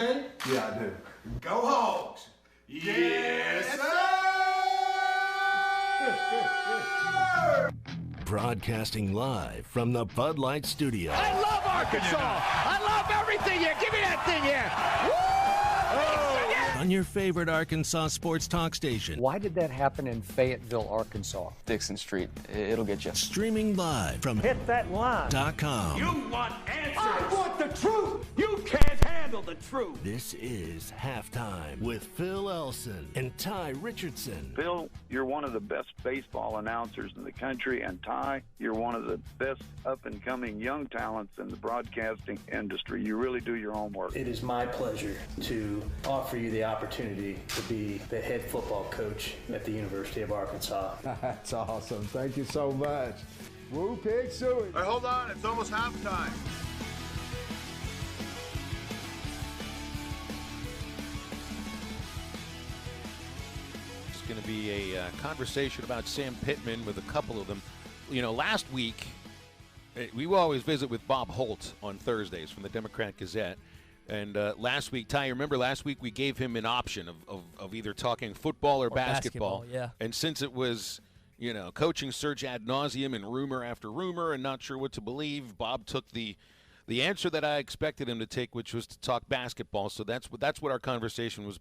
Yeah, I do. Go Hogs! Yes, sir! Broadcasting live from the Bud Light Studio. I love Arkansas! I love everything here! Give me that thing here! Woo! On your favorite Arkansas sports talk station. Why did that happen in Fayetteville, Arkansas? Dixon Street. It'll get you. Streaming live from Hit that line. .com. You want answers! I want the truth! You can't handle the truth! This is Halftime with Phil Elson and Ty Richardson. Phil, you're one of the best baseball announcers in the country, and Ty, you're one of the best up-and-coming young talents in the broadcasting industry. You really do your homework. It is my pleasure to offer you the opportunity to be the head football coach at the University of Arkansas. That's awesome. Thank you so much. Woo Pig Suey. Hey, hold on. It's almost halftime. It's going to be a conversation about Sam Pittman with a couple of them. You know, last week, we will always visit with Bob Holt on Thursdays from the Democrat Gazette. And last week, Ty, remember last week we gave him an option of either talking football or basketball. Yeah. And since it was, you know, coaching search ad nauseum and rumor after rumor and not sure what to believe, Bob took the answer that I expected him to take, which was to talk basketball. So that's what our conversation was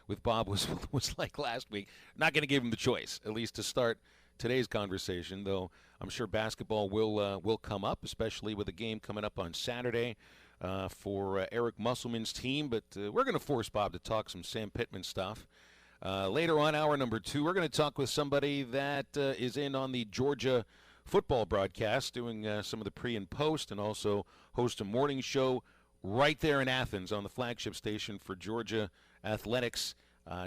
with Bob was like last week. Not going to give him the choice, at least to start today's conversation, though I'm sure basketball will come up, especially with a game coming up on Saturday for Eric Musselman's team. But we're going to force Bob to talk some Sam Pittman stuff. Later on, hour number 2, we're going to talk with somebody that is in on the Georgia football broadcast, doing some of the pre and post, and also host a morning show right there in Athens on the flagship station for Georgia Athletics.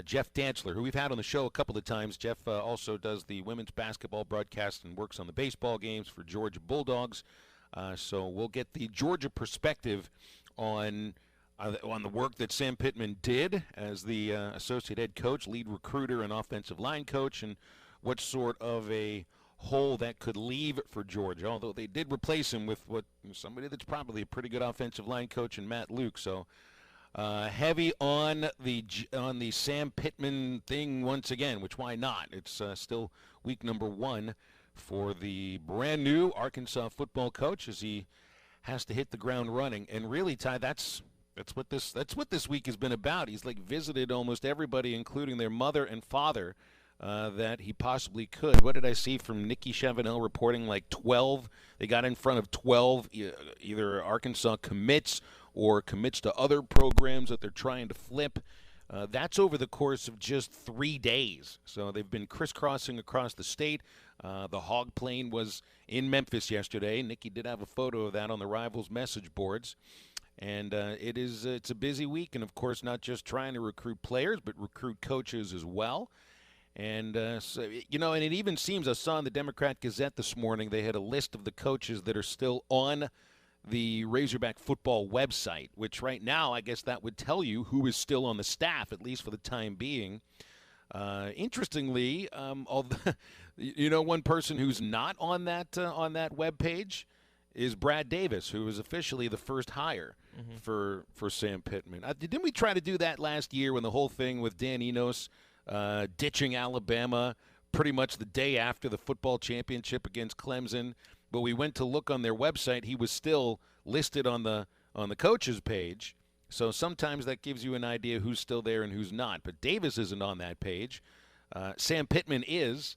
Jeff Dantzler, who we've had on the show a couple of times. Jeff also does the women's basketball broadcast and works on the baseball games for Georgia Bulldogs. So we'll get the Georgia perspective on the work that Sam Pittman did as the associate head coach, lead recruiter, and offensive line coach, and what sort of a hole that could leave for Georgia, although they did replace him with somebody that's probably a pretty good offensive line coach in Matt Luke. So heavy on the Sam Pittman thing once again, which why not? It's still week number 1 for the brand new Arkansas football coach as he has to hit the ground running. And really, Ty, that's what this week has been about. He's like visited almost everybody, including their mother and father, that he possibly could. What did I see from Nikki Chavanel reporting? Like 12. They got in front of 12 either Arkansas commits or commits to other programs that they're trying to flip. That's over the course of just 3 days. So they've been crisscrossing across the state. The Hog plane was in Memphis yesterday. Nikki did have a photo of that on the Rivals message boards. And it's a busy week, and of course not just trying to recruit players, but recruit coaches as well. And, so, you know, and it even seems, I saw in the Democrat Gazette this morning, they had a list of the coaches that are still on the Razorback football website, which right now I guess that would tell you who is still on the staff, at least for the time being. Interestingly, you know, one person who's not on that web page is Brad Davis, who was officially the first hire for Sam Pittman. Didn't we try to do that last year when the whole thing with Dan Enos ditching Alabama pretty much the day after the football championship against Clemson? But we went to look on their website. He was still listed on the coaches page. So sometimes that gives you an idea who's still there and who's not. But Davis isn't on that page. Sam Pittman is.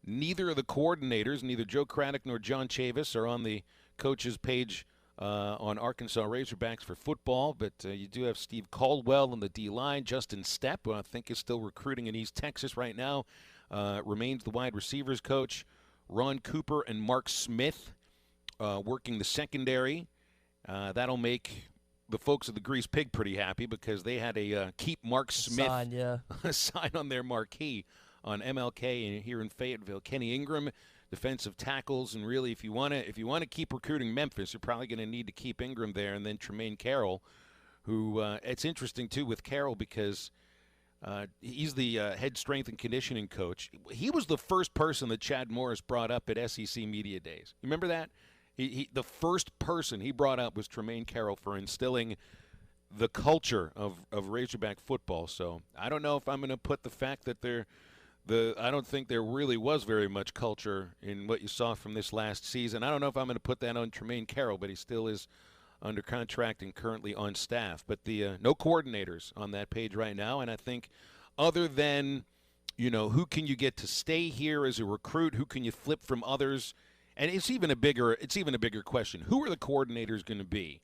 Neither of the coordinators, neither Joe Craddock nor John Chavis, are on the coaches page on Arkansas Razorbacks for football. But you do have Steve Caldwell on the D-line. Justin Stepp, who I think is still recruiting in East Texas right now, remains the wide receivers coach. Ron Cooper and Mark Smith working the secondary. That'll make the folks of the Grease Pig pretty happy because they had a keep Mark Smith sign on their marquee on MLK here in Fayetteville. Kenny Ingram, defensive tackles, and really, if you want to keep recruiting Memphis, you're probably going to need to keep Ingram there, and then Tremaine Carroll, who it's interesting too with Carroll because he's the head strength and conditioning coach. He was the first person that Chad Morris brought up at SEC Media Days. You remember that? The first person he brought up was Tremaine Carroll for instilling the culture of Razorback football. So I don't know if I'm going to put the fact that I don't think there really was very much culture in what you saw from this last season. I don't know if I'm going to put that on Tremaine Carroll, but he still is under contract and currently on staff. But the no coordinators on that page right now, and I think other than, who can you get to stay here as a recruit, who can you flip from others, and it's even a bigger question. Who are the coordinators going to be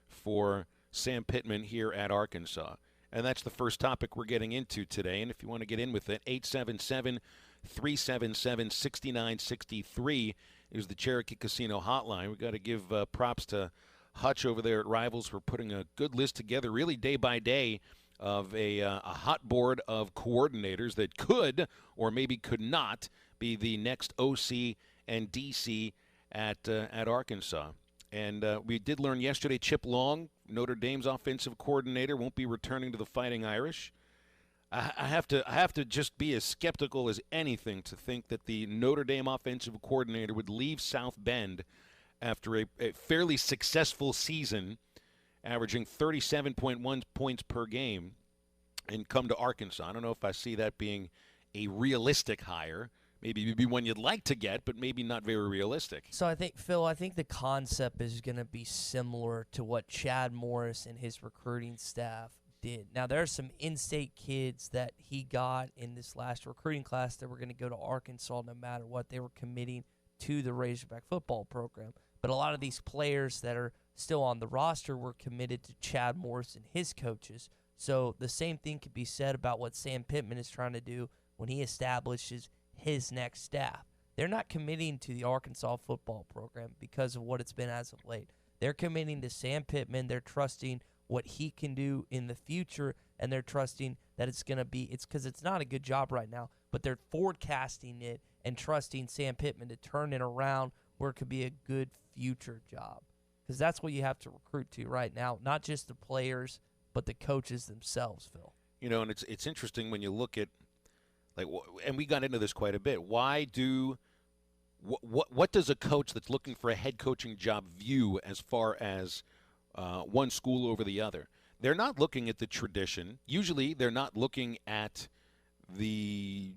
for Sam Pittman here at Arkansas? And that's the first topic we're getting into today. And if you want to get in with it, 877-377-6963 is the Cherokee Casino hotline. We've got to give props to Hutch over there at Rivals for putting a good list together, really day by day, of a hot board of coordinators that could or maybe could not be the next OC and DC at Arkansas. And we did learn yesterday Chip Long, Notre Dame's offensive coordinator, won't be returning to the Fighting Irish. I have to just be as skeptical as anything to think that the Notre Dame offensive coordinator would leave South Bend after a fairly successful season, averaging 37.1 points per game, and come to Arkansas. I don't know if I see that being a realistic hire. Maybe one you'd like to get, but maybe not very realistic. So I think, Phil, the concept is going to be similar to what Chad Morris and his recruiting staff did. Now, there are some in-state kids that he got in this last recruiting class that were going to go to Arkansas no matter what. They were committing to the Razorback football program. But a lot of these players that are still on the roster were committed to Chad Morris and his coaches. So the same thing could be said about what Sam Pittman is trying to do when he establishes his next staff. They're not committing to the Arkansas football program because of what it's been as of late. They're committing to Sam Pittman. They're trusting what he can do in the future, and they're trusting that it's because it's not a good job right now, but they're forecasting it and trusting Sam Pittman to turn it around where it could be a good future job. Because that's what you have to recruit to right now, not just the players, but the coaches themselves, Phil. And it's interesting when you look at, and we got into this quite a bit. What does a coach that's looking for a head coaching job view as far as one school over the other? They're not looking at the tradition. Usually they're not looking at the,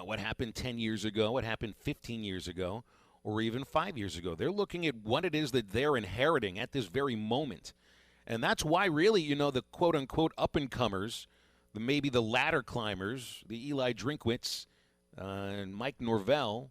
what happened 10 years ago, what happened 15 years ago, or even 5 years ago. They're looking at what it is that they're inheriting at this very moment. And that's why really, the quote-unquote up-and-comers, maybe the ladder climbers, the Eli Drinkwitz, and Mike Norvell,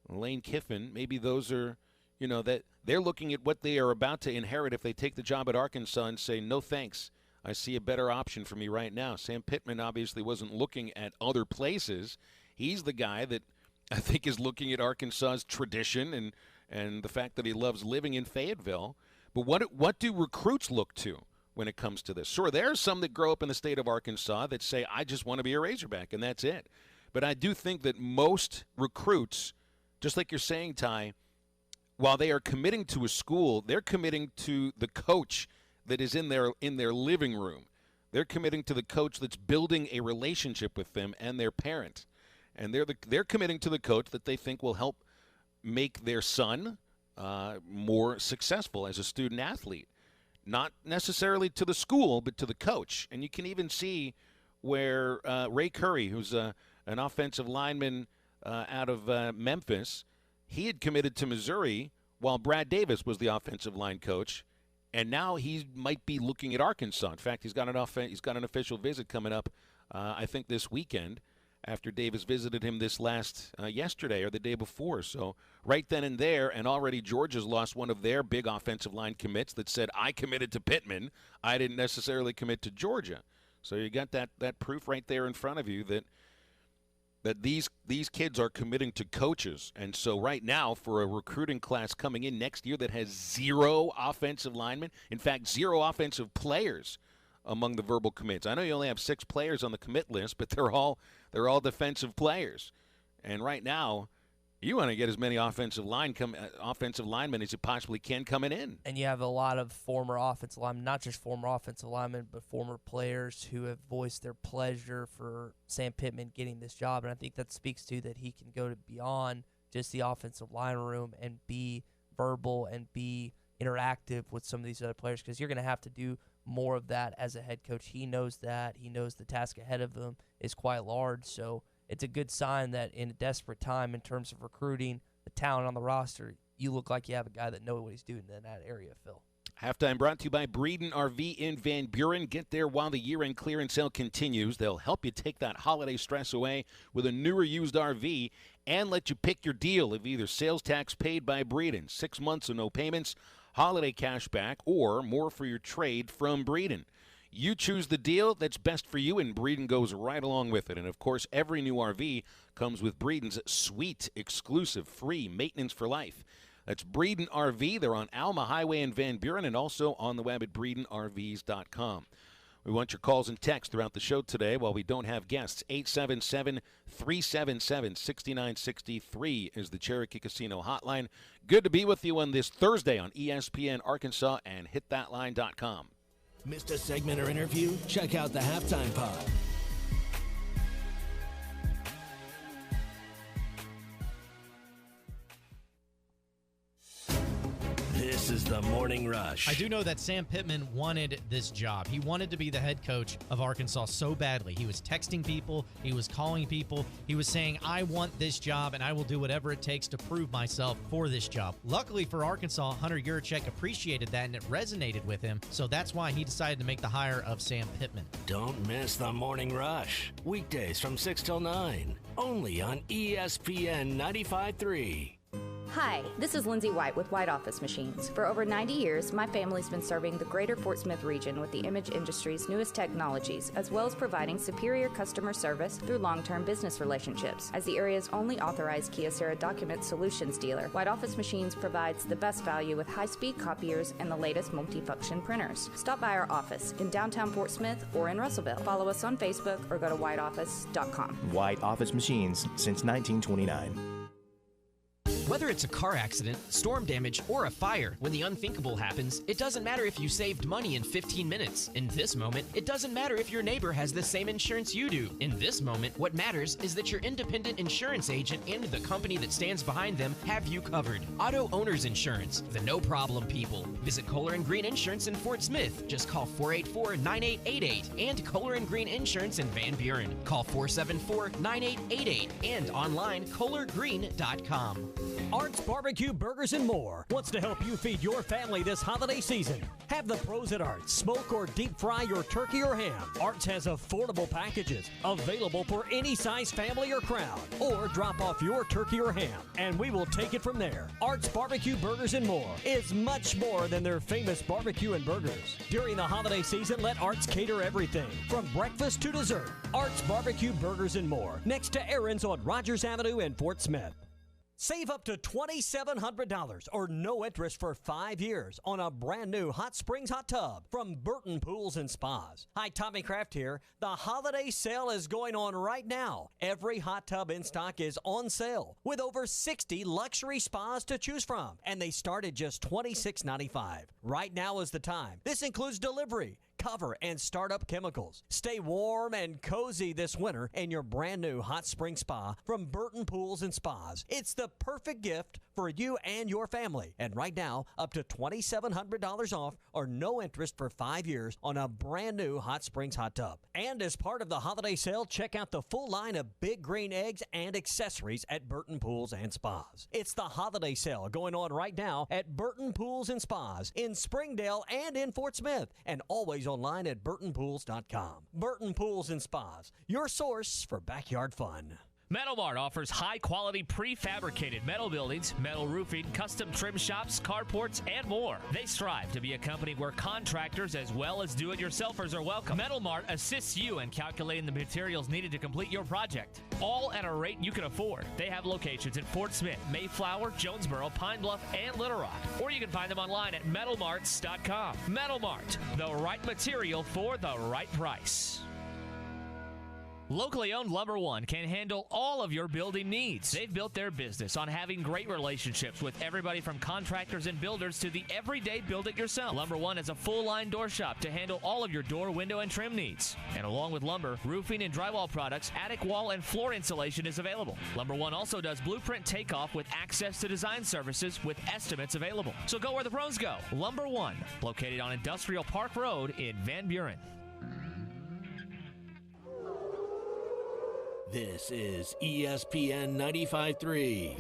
Lane Kiffin, maybe those are, that they're looking at what they are about to inherit if they take the job at Arkansas and say, no thanks, I see a better option for me right now. Sam Pittman obviously wasn't looking at other places. He's the guy that I think is looking at Arkansas's tradition and the fact that he loves living in Fayetteville. But what do recruits look to when it comes to this? Sure, there are some that grow up in the state of Arkansas that say, I just want to be a Razorback, and that's it. But I do think that most recruits, just like you're saying, Ty, while they are committing to a school, they're committing to the coach that is in their living room. They're committing to the coach that's building a relationship with them and their parent. And they're committing to the coach that they think will help make their son more successful as a student athlete. Not necessarily to the school, but to the coach. And you can even see where Ray Curry, who's an offensive lineman out of Memphis, he had committed to Missouri while Brad Davis was the offensive line coach, and now he might be looking at Arkansas. In fact, he's got an official visit coming up, I think this weekend, after Davis visited him this yesterday or the day before. So right then and there, and already Georgia's lost one of their big offensive line commits that said, I committed to Pittman. I didn't necessarily commit to Georgia. So you got that proof right there in front of you that these kids are committing to coaches. And so right now, for a recruiting class coming in next year that has 0 offensive linemen, in fact, 0 offensive players among the verbal commits. I know you only have 6 players on the commit list, but they're all defensive players. And right now, you want to get as many offensive linemen as you possibly can coming in. And you have a lot of former offensive linemen, not just former offensive linemen, but former players who have voiced their pleasure for Sam Pittman getting this job. And I think that speaks to that he can go to beyond just the offensive line room and be verbal and be interactive with some of these other players, because you're going to have to do more of that as a head coach. He knows that. He knows the task ahead of him is quite large. So it's a good sign that in a desperate time in terms of recruiting the talent on the roster, you look like you have a guy that knows what he's doing in that area, Phil. Halftime brought to you by Breeden RV in Van Buren. Get there while the year-end clearance sale continues. They'll help you take that holiday stress away with a newer used RV and let you pick your deal of either sales tax paid by Breeden, 6 months of no payments, holiday cash back, or more for your trade from Breeden. You choose the deal that's best for you, and Breeden goes right along with it. And, of course, every new RV comes with Breeden's sweet, exclusive, free maintenance for life. That's Breeden RV. They're on Alma Highway in Van Buren and also on the web at BreedenRVs.com. We want your calls and texts throughout the show today while we don't have guests. 877-377-6963 is the Cherokee Casino hotline. Good to be with you on this Thursday on ESPN Arkansas and hitthatline.com. Missed a segment or interview? Check out the Halftime Pod. This is the Morning Rush. I do know that Sam Pittman wanted this job. He wanted to be the head coach of Arkansas so badly. He was texting people. He was calling people. He was saying, I want this job, and I will do whatever it takes to prove myself for this job. Luckily for Arkansas, Hunter Yurachek appreciated that, and it resonated with him. So that's why he decided to make the hire of Sam Pittman. Don't miss the Morning Rush. Weekdays from 6 till 9. Only on ESPN 95.3. Hi, this is Lindsay White with White Office Machines. For over 90 years, my family's been serving the greater Fort Smith region with the image industry's newest technologies, as well as providing superior customer service through long-term business relationships. As the area's only authorized Kyocera document solutions dealer, White Office Machines provides the best value with high-speed copiers and the latest multifunction printers. Stop by our office in downtown Fort Smith or in Russellville. Follow us on Facebook or go to whiteoffice.com. White Office Machines since 1929. Whether it's a car accident, storm damage, or a fire, when the unthinkable happens, it doesn't matter if you saved money in 15 minutes. In this moment, it doesn't matter if your neighbor has the same insurance you do. In this moment, what matters is that your independent insurance agent and the company that stands behind them have you covered. Auto Owners Insurance, the no-problem people. Visit Kohler & Green Insurance in Fort Smith. Just call 484-9888 and Kohler & Green Insurance in Van Buren. Call 474-9888 and online kohlergreen.com. Arts Barbecue Burgers and More wants to help you feed your family this holiday season. Have the pros at Arts smoke or deep fry your turkey or ham. Arts has affordable packages available for any size family or crowd. Or drop off your turkey or ham, and we will take it from there. Arts Barbecue Burgers and More is much more than their famous barbecue and burgers. During the holiday season, let Arts cater everything, from breakfast to dessert. Arts Barbecue Burgers and More, next to Aaron's on Rogers Avenue in Fort Smith. Save up to $2,700 or no interest for 5 years on a brand new Hot Springs hot tub from Burton Pools and Spas. Hi, Tommy Kraft here. The holiday sale is going on right now. Every hot tub in stock is on sale with over 60 luxury spas to choose from, and they start at just $26.95. Right now is the time. This includes delivery, cover, and startup chemicals. Stay warm and cozy this winter in your brand new hot spring spa from Burton Pools and Spas. It's the perfect gift for you and your family. And right now, up to $2,700 off or no interest for 5 years on a brand new Hot Springs hot tub. And as part of the holiday sale, check out the full line of Big Green eggs and accessories at Burton Pools and Spas. It's the holiday sale going on right now at Burton Pools and Spas in Springdale and in Fort Smith, and always online at burtonpools.com. Burton Pools and Spas, your source for backyard fun. Metal Mart offers high-quality prefabricated metal buildings, metal roofing, custom trim shops, carports, and more. They strive to be a company where contractors as well as do-it-yourselfers are welcome. Metal Mart assists you in calculating the materials needed to complete your project, all at a rate you can afford. They have locations in Fort Smith, Mayflower, Jonesboro, Pine Bluff, and Little Rock. Or you can find them online at metalmarts.com. Metal Mart, the right material for the right price. Locally owned Lumber One can handle all of your building needs. They've built their business on having great relationships with everybody from contractors and builders to the everyday build-it-yourself. Lumber One is a full-line door shop to handle all of your door, window, and trim needs. And along with lumber, roofing and drywall products, attic wall and floor insulation is available. Lumber One also does blueprint takeoff with access to design services with estimates available. So go where the pros go. Lumber One, located on Industrial Park Road in Van Buren. This is ESPN 95.3.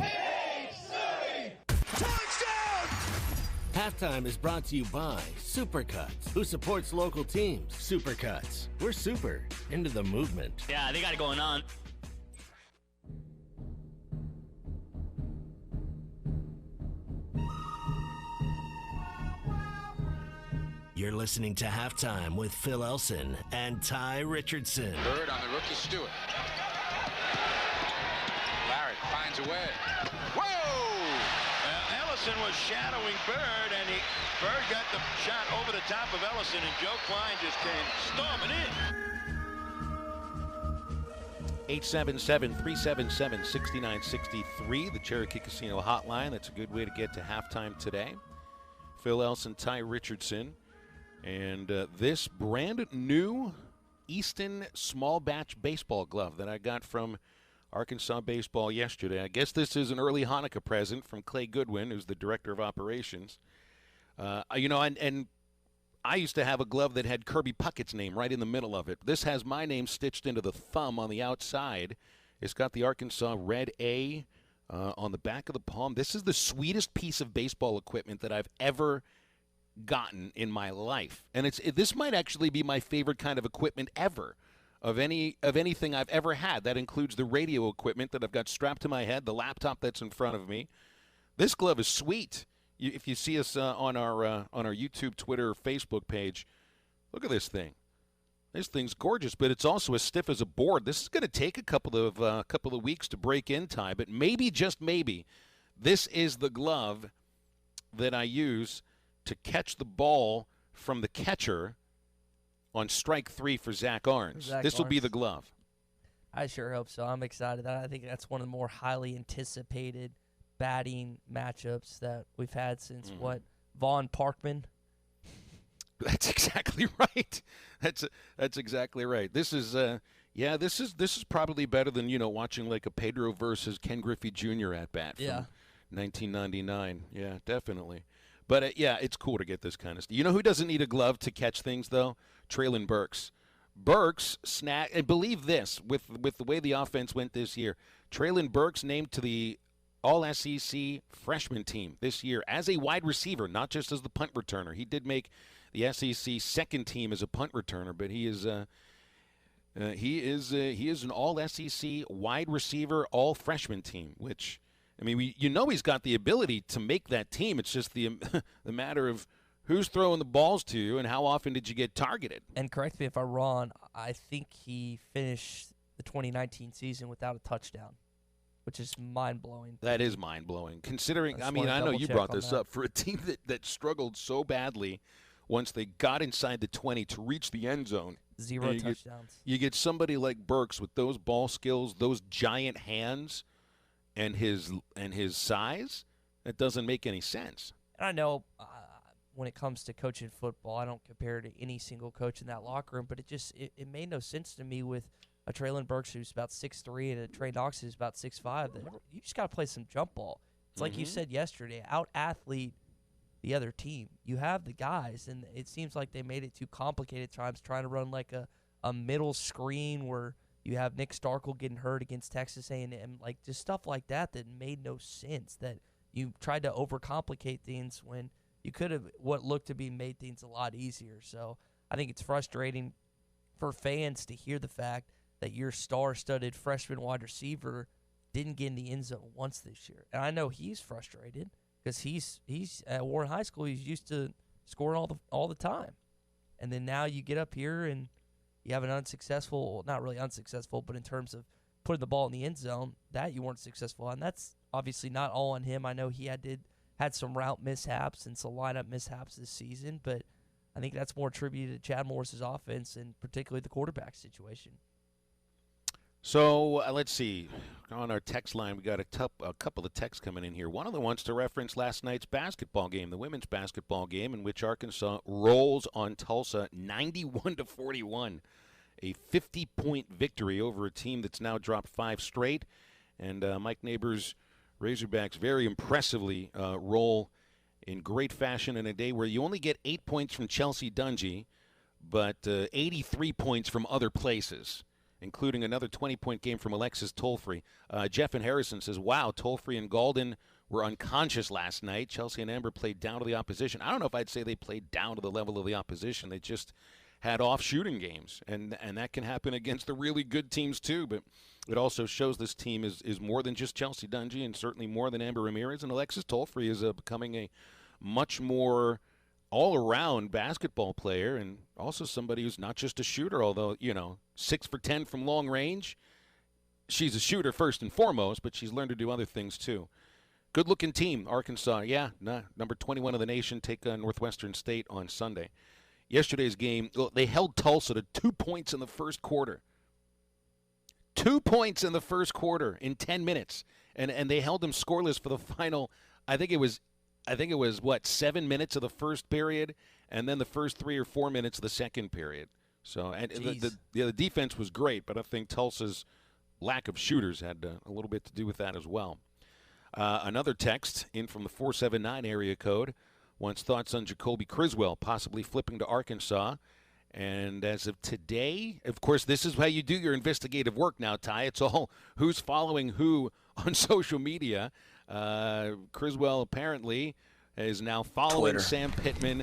Halftime is brought to you by Supercuts, who supports local teams. Supercuts, we're super into the movement. Yeah, they got it going on. You're listening to Halftime with Phil Elson and Ty Richardson. Bird on the rookie Stewart. Barrett finds a way. Whoa! Ellison was shadowing Bird, and Bird got the shot over the top of Ellison, and Joe Klein just came storming in. 877-377-6963, the Cherokee Casino hotline. That's a good way to get to halftime today. Phil Elson, Ty Richardson, and this brand new Easton small batch baseball glove that I got from Arkansas Baseball yesterday. I guess this is an early Hanukkah present from Clay Goodwin, who's the director of operations. And I used to have a glove that had Kirby Puckett's name right in the middle of it. This has my name stitched into the thumb on the outside. It's got the Arkansas red A on the back of the palm. This is the sweetest piece of baseball equipment that I've ever gotten in my life. And this might actually be my favorite kind of equipment ever. Of anything I've ever had. That includes the radio equipment that I've got strapped to my head, the laptop that's in front of me. This glove is sweet. If you see us on our YouTube, Twitter, Facebook page, look at this thing. This thing's gorgeous, but it's also as stiff as a board. This is going to take a couple of weeks to break in, Ty, but maybe, just maybe, this is the glove that I use to catch the ball from the catcher on strike 3 for Zach Arns. This will be the glove. I sure hope so. I'm excited. I think that's one of the more highly anticipated batting matchups that we've had since Vaughn Parkman. That's exactly right. That's exactly right. This is this is probably better than watching like a Pedro versus Ken Griffey Jr. at bat from 1999. Yeah, definitely. But it's cool to get this kind of stuff. You know who doesn't need a glove to catch things though? Traylon Burks. Burks snagged, and believe this, with the way the offense went this year, Traylon Burks named to the All-SEC freshman team this year as a wide receiver, not just as the punt returner. He did make the SEC second team as a punt returner, but he is an All-SEC wide receiver, all freshman team. Which, I mean, he's got the ability to make that team. It's just the matter of who's throwing the balls to you and how often did you get targeted. And correct me if I'm wrong, I think he finished the 2019 season without a touchdown, which is mind-blowing. That is mind-blowing. Considering, I know you brought this up, for a team that struggled so badly once they got inside the 20 to reach the end zone. Zero touchdowns. You get somebody like Burks with those ball skills, those giant hands, and his size, that doesn't make any sense. And I know when it comes to coaching football, I don't compare to any single coach in that locker room, but it made no sense to me with a Traylon Burks who's about 6'3" and a Trey Knox who's about 6'5". You just got to play some jump ball. It's like you said yesterday, out-athlete the other team. You have the guys, and it seems like they made it too complicated at times, trying to run like a middle screen where you have Nick Starkel getting hurt against Texas A&M, like just stuff like that made no sense, that you tried to overcomplicate things when you could have what looked to be made things a lot easier. So I think it's frustrating for fans to hear the fact that your star-studded freshman wide receiver didn't get in the end zone once this year. And I know he's frustrated because he's at Warren High School. He's used to scoring all the time. And then now you get up here and you have an unsuccessful, not really unsuccessful, but in terms of putting the ball in the end zone, that you weren't successful. And that's obviously not all on him. I know he had some route mishaps and some lineup mishaps this season, but I think that's more attributed to Chad Morris's offense and particularly the quarterback situation. So let's see. On our text line, we got a couple of texts coming in here. One of them wants to reference last night's basketball game, the women's basketball game, in which Arkansas rolls on Tulsa 91-41, a 50-point victory over a team that's now dropped 5 straight. And Mike Neighbors' Razorbacks very impressively roll in great fashion in a day where you only get 8 points from Chelsea Dungy, but 83 points from other places, including another 20-point game from Alexis Tolfrey. Jeff and Harrison says, wow, Tolfrey and Galden were unconscious last night. Chelsea and Amber played down to the opposition. I don't know if I'd say they played down to the level of the opposition. They just had off shooting games, and that can happen against the really good teams too. But it also shows this team is more than just Chelsea Dungy, and certainly more than Amber Ramirez. And Alexis Tolfrey is becoming a much more all-around basketball player, and also somebody who's not just a shooter, although, 6 for 10 from long range. She's a shooter first and foremost, but she's learned to do other things too. Good-looking team, Arkansas. Number 21 of the nation, take Northwestern State on Sunday. Yesterday's game, they held Tulsa to 2 points in the first quarter. 2 points in the first quarter in 10 minutes, and they held them scoreless for the final, I think it was 7 minutes of the first period, and then the first 3 or 4 minutes of the second period. So, and the defense was great, but I think Tulsa's lack of shooters had a little bit to do with that as well. Another text in from the 479 area code wants thoughts on Jacoby Criswell possibly flipping to Arkansas. And as of today, of course, this is how you do your investigative work now, Ty. It's all who's following who on social media. Criswell apparently is now following Twitter. Sam Pittman,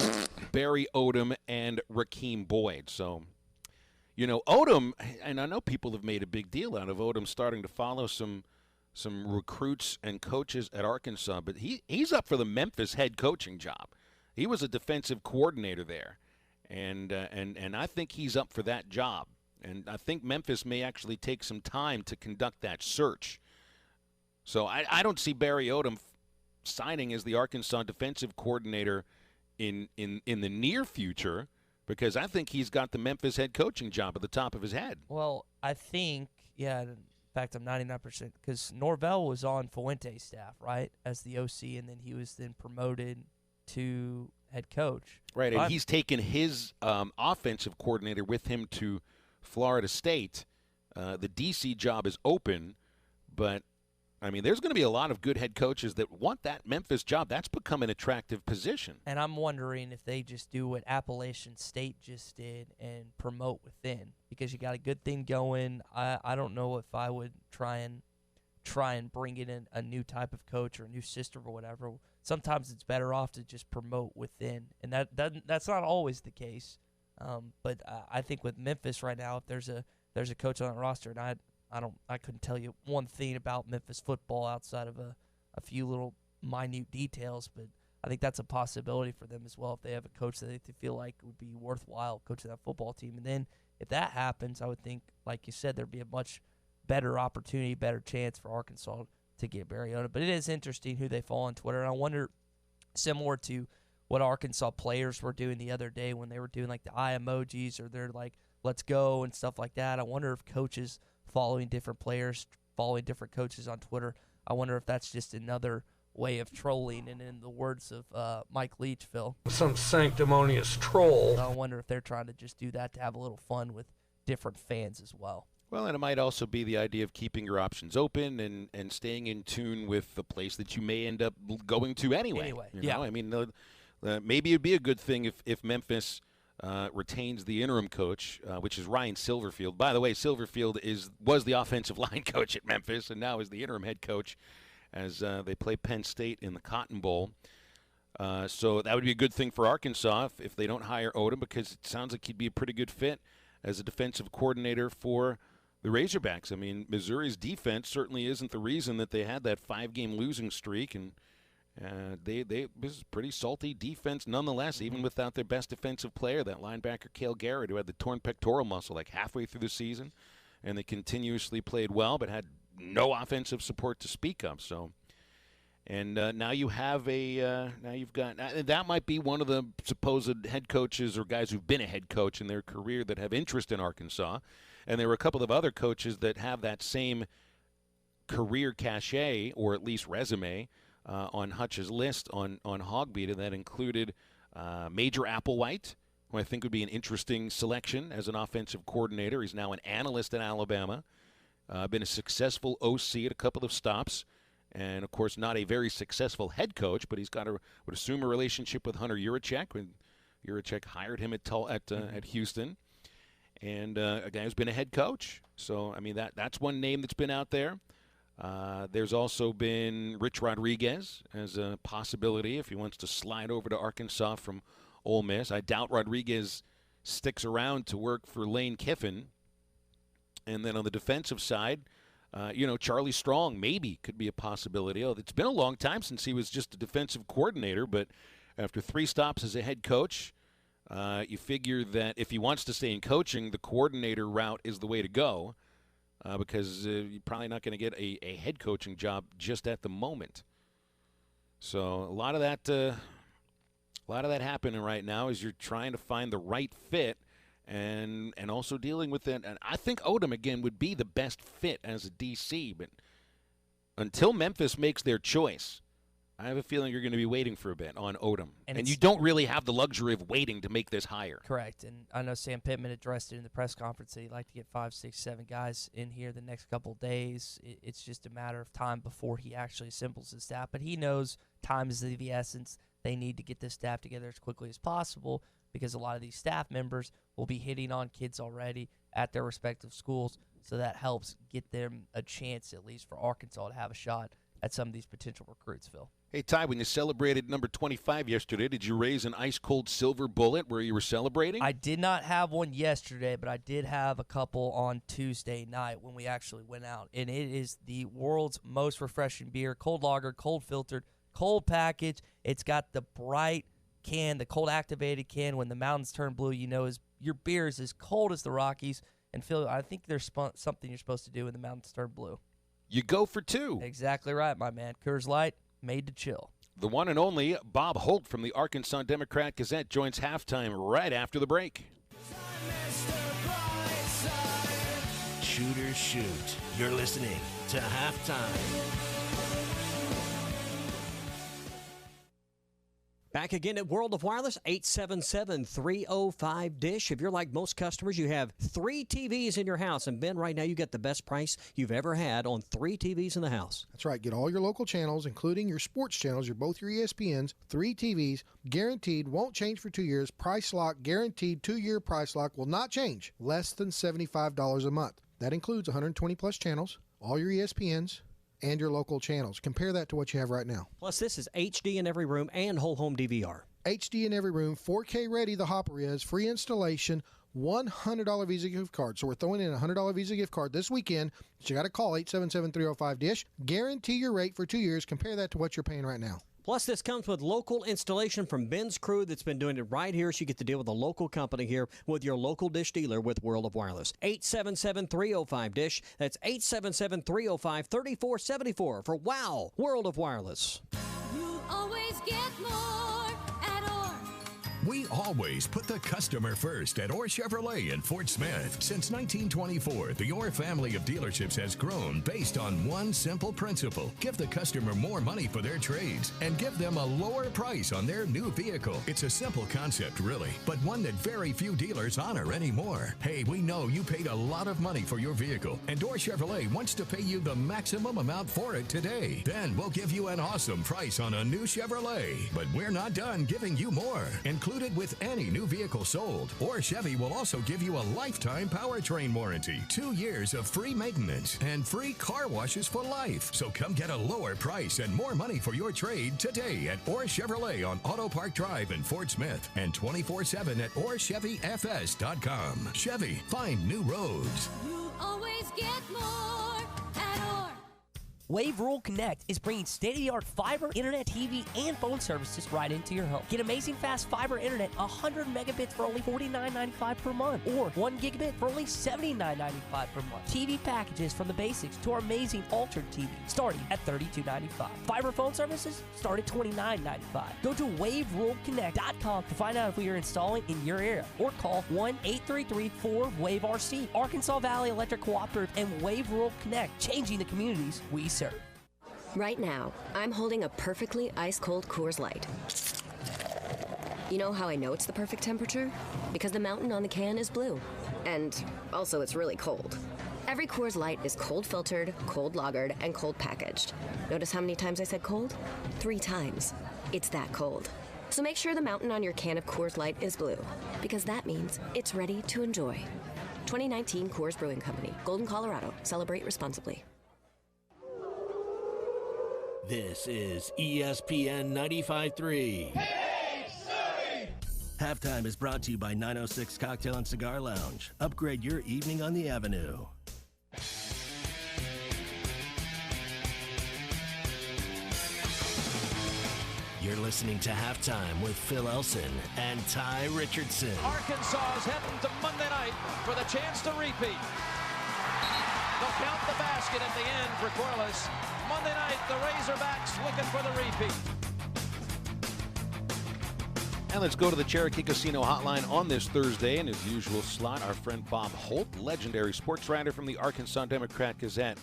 Barry Odom, and Rakeem Boyd. So, Odom, and I know people have made a big deal out of Odom starting to follow some recruits and coaches at Arkansas, but he's up for the Memphis head coaching job. He was a defensive coordinator there, and I think he's up for that job. And I think Memphis may actually take some time to conduct that search. So I don't see Barry Odom signing as the Arkansas defensive coordinator in the near future, because I think he's got the Memphis head coaching job at the top of his head. Well, I think, in fact, I'm 99%, because Norvell was on Fuente's staff, right, as the OC, and then he was then promoted to head coach. Right, and he's taken his offensive coordinator with him to Florida State. The D.C. job is open, but there's going to be a lot of good head coaches that want that Memphis job. That's become an attractive position. And I'm wondering if they just do what Appalachian State just did and promote within, because you got a good thing going. I don't know if I would try and bring in a new type of coach or a new system or whatever. Sometimes it's better off to just promote within, and that's not always the case. But I think with Memphis right now, if there's a coach on the roster, and I couldn't tell you one thing about Memphis football outside of a few little minute details, but I think that's a possibility for them as well if they have a coach that they feel like would be worthwhile coaching that football team. And then if that happens, I would think, like you said, there'd be a much better opportunity, better chance for Arkansas to get Barry Odom. But it is interesting who they follow on Twitter, and I wonder, similar to what Arkansas players were doing the other day when they were doing like the eye emojis or they're like, let's go and stuff like that. I wonder if coaches following different players, following different coaches on Twitter, I wonder if that's just another way of trolling. And in the words of Mike Leach, Phil, some sanctimonious troll. I wonder if they're trying to just do that to have a little fun with different fans as well. Well, and it might also be the idea of keeping your options open and staying in tune with the place that you may end up going to anyway. You know? Maybe it'd be a good thing if Memphis retains the interim coach, which is Ryan Silverfield. By the way, Silverfield was the offensive line coach at Memphis and now is the interim head coach as they play Penn State in the Cotton Bowl. So that would be a good thing for Arkansas if they don't hire Odom, because it sounds like he'd be a pretty good fit as a defensive coordinator for the Razorbacks. Missouri's defense certainly isn't the reason that they had that 5-game losing streak, and this is pretty salty defense nonetheless, even without their best defensive player, that linebacker Cale Garrett, who had the torn pectoral muscle like halfway through the season, and they continuously played well but had no offensive support to speak of. So, And now you have that might be one of the supposed head coaches or guys who've been a head coach in their career that have interest in Arkansas. And there were a couple of other coaches that have that same career cachet, or at least resume, on Hutch's list on Hogbeat, and that included Major Applewhite, who I think would be an interesting selection as an offensive coordinator. He's now an analyst at Alabama, been a successful OC at a couple of stops, and, of course, not a very successful head coach, but he's got would assume a relationship with Hunter Yurachek when Yurachek hired him at Houston, and a guy who's been a head coach. So, I mean, that's one name that's been out there. There's also been Rich Rodriguez as a possibility if he wants to slide over to Arkansas from Ole Miss. I doubt Rodriguez sticks around to work for Lane Kiffin. And then on the defensive side, Charlie Strong maybe could be a possibility. It's been a long time since he was just a defensive coordinator, but after 3 stops as a head coach, you figure that if he wants to stay in coaching, the coordinator route is the way to go. Because you're probably not going to get a head coaching job just at the moment. So a lot of that happening right now is you're trying to find the right fit, and also dealing with it. And I think Odom again would be the best fit as a DC, but until Memphis makes their choice, I have a feeling you're going to be waiting for a bit on Odom. And you don't really have the luxury of waiting to make this hire. Correct. And I know Sam Pittman addressed it in the press conference that he'd like to get 5, 6, 7 guys in here the next couple of days. It's just a matter of time before he actually assembles his staff. But he knows time is of the essence. They need to get this staff together as quickly as possible because a lot of these staff members will be hitting on kids already at their respective schools. So that helps get them a chance, at least for Arkansas, to have a shot at some of these potential recruits, Phil. Hey, Ty, when you celebrated number 25 yesterday, did you raise an ice-cold silver bullet where you were celebrating? I did not have one yesterday, but I did have a couple on Tuesday night when we actually went out. And it is the world's most refreshing beer, cold lager, cold filtered, cold package. It's got the bright can, the cold activated can. When the mountains turn blue, you know your beer is as cold as the Rockies. And, Phil, I think there's something you're supposed to do when the mountains turn blue. You go for 2. Exactly right, my man. Coors Light. Made to chill. The one and only Bob Holt from the Arkansas Democrat-Gazette joins halftime right after the break. Shooters shoot. You're listening to Halftime. Back again at World of Wireless, 877-305-DISH. If you're like most customers, you have 3 TVs in your house. And, Ben, right now you get the best price you've ever had on 3 TVs in the house. That's right. Get all your local channels, including your sports channels, both your ESPNs, 3 TVs, guaranteed, won't change for 2 years. Price lock, guaranteed 2-year price lock, will not change. Less than $75 a month. That includes 120-plus channels, all your ESPNs, and your local channels. Compare that to what you have right now. Plus, this is HD in every room and whole home DVR. HD in every room, 4K ready, the Hopper is, free installation, $100 Visa gift card. So we're throwing in a $100 Visa gift card this weekend. But you got to call 877-305-DISH. Guarantee your rate for 2 years. Compare that to what you're paying right now. Plus, this comes with local installation from Ben's crew that's been doing it right here, so you get to deal with a local company here with your local Dish dealer with World of Wireless. 877-305-DISH. That's 877-305-3474 for WOW! World of Wireless. You always get more at Orr. We always put the customer first at Orr Chevrolet in Fort Smith. Since 1924, the Orr family of dealerships has grown based on one simple principle. Give the customer more money for their trades and give them a lower price on their new vehicle. It's a simple concept, really, but one that very few dealers honor anymore. Hey, we know you paid a lot of money for your vehicle, and Orr Chevrolet wants to pay you the maximum amount for it today. Then we'll give you an awesome price on a new Chevrolet. But we're not done giving you more. Included with any new vehicle sold. Or Chevy will also give you a lifetime powertrain warranty, 2 years of free maintenance, and free car washes for life. So come get a lower price and more money for your trade today at Orr Chevrolet on Auto Park Drive in Fort Smith and 24/7 at OrChevyFS.com. Chevy, find new roads. You always get more at Orr. Wave Rural Connect is bringing state-of-the-art fiber, internet, TV, and phone services right into your home. Get amazing fast fiber internet, 100 megabits for only $49.95 per month, or 1 gigabit for only $79.95 per month. TV packages from the basics to our amazing Altered TV, starting at $32.95. Fiber phone services start at $29.95. Go to WaveRuralConnect.com to find out if we are installing in your area, or call 1-833-4-WAVE-RC. Arkansas Valley Electric Cooperative and Wave Rural Connect, changing the communities we serve. Right now, I'm holding a perfectly ice-cold Coors Light. You know how I know it's the perfect temperature? Because the mountain on the can is blue. And also, it's really cold. Every Coors Light is cold filtered, cold lagered, and cold packaged. Notice how many times I said cold? 3 times. It's that cold. So make sure the mountain on your can of Coors Light is blue, because that means it's ready to enjoy. 2019 Coors Brewing Company, Golden, Colorado. Celebrate responsibly. This is ESPN 95.3. Halftime is brought to you by 906 Cocktail and Cigar Lounge. Upgrade your evening on the Avenue. You're listening to Halftime with Phil Elson and Ty Richardson. Arkansas is heading to Monday night for the chance to repeat. They'll count the basket at the end for Corliss. Monday night, the Razorbacks looking for the repeat. And let's go to the Cherokee Casino hotline on this Thursday. In his usual slot, our friend Bob Holt, legendary sports writer from the Arkansas Democrat-Gazette.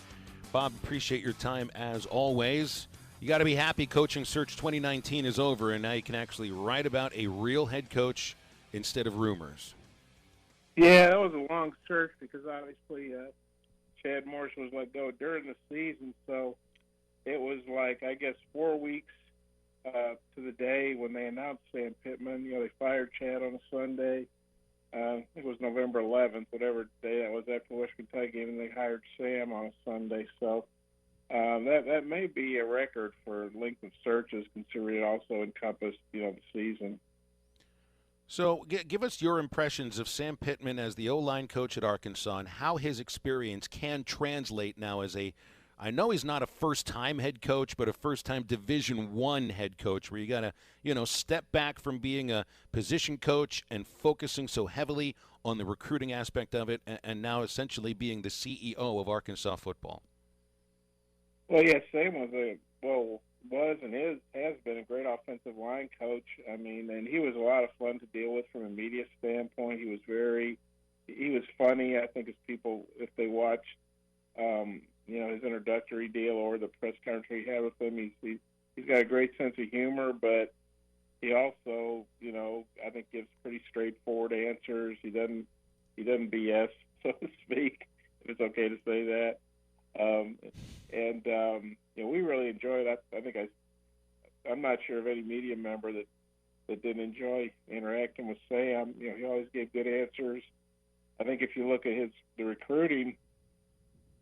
Bob, appreciate your time as always. You got to be happy Coaching Search 2019 is over, and now you can actually write about a real head coach instead of rumors. Yeah, that was a long search because obviously Chad Morris was let go during the season, so it was like, I guess, 4 weeks to the day when they announced Sam Pittman. You know, they fired Chad on a Sunday. I think it was November 11th, whatever day that was after the West Kentucky game, and they hired Sam on a Sunday. So that may be a record for length of searches, considering it also encompassed, the season. So give us your impressions of Sam Pittman as the O-line coach at Arkansas and how his experience can translate now as I know he's not a first-time head coach, but a first-time Division I head coach where you got to, step back from being a position coach and focusing so heavily on the recruiting aspect of it and now essentially being the CEO of Arkansas football. Well, yeah, Sam was and has been a great offensive line coach. I mean, and he was a lot of fun to deal with from a media standpoint. He was funny. I think if they watched, his introductory deal or the press conference he had with him, he's got a great sense of humor, but he also, I think gives pretty straightforward answers. He doesn't BS, so to speak, if it's okay to say that. We really enjoyed it. I think I'm not sure of any media member that didn't enjoy interacting with Sam. He always gave good answers. I think if you look at the recruiting,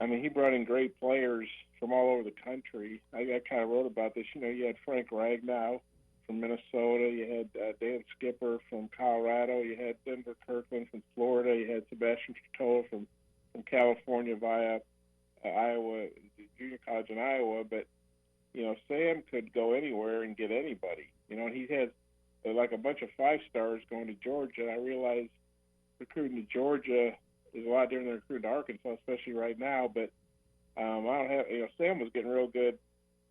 I mean, he brought in great players from all over the country. I kind of wrote about this. You had Frank Ragnow from Minnesota. You had Dan Skipper from Colorado. You had Denver Kirkland from Florida. You had Sebastian Tretola from California via Iowa, junior college in Iowa. But, Sam could go anywhere and get anybody. He has like a bunch of 5-stars going to Georgia. And I realize recruiting to Georgia is a lot different than recruiting to Arkansas, especially right now. But Sam was getting real good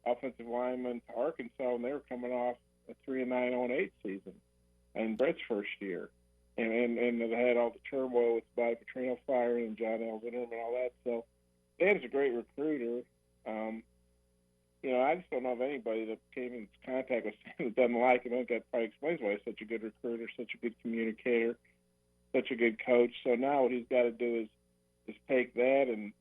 offensive linemen to Arkansas when they wwere coming off a 3-9, 0-8 season in Brett's first year. And they had all the turmoil with Bobby Petrino firing and John L. Zinnerman and all that. So Sam's a great recruiter. I just don't know of anybody that came in contact with Sam that doesn't like him. I think that probably explains why he's such a good recruiter, such a good communicator, such a good coach. So now what he's got to do is take that and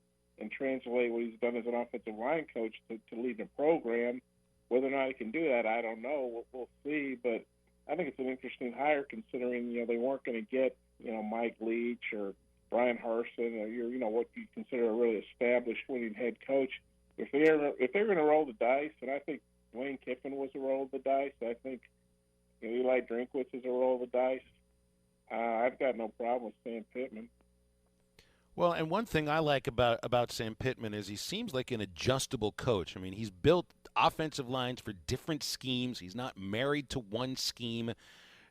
translate what he's done as an offensive line coach to lead the program. Whether or not he can do that, I don't know. We'll see. But I think it's an interesting hire considering, they weren't going to get, Mike Leach or Brian Harsin or, what you consider a really established winning head coach. If they're going to roll the dice, and I think Dwayne Kiffin was a roll of the dice, I think Eli Drinkwitz is a roll of the dice, I've got no problem with Sam Pittman. Well, and one thing I like about Sam Pittman is he seems like an adjustable coach. I mean, he's built offensive lines for different schemes. He's not married to one scheme.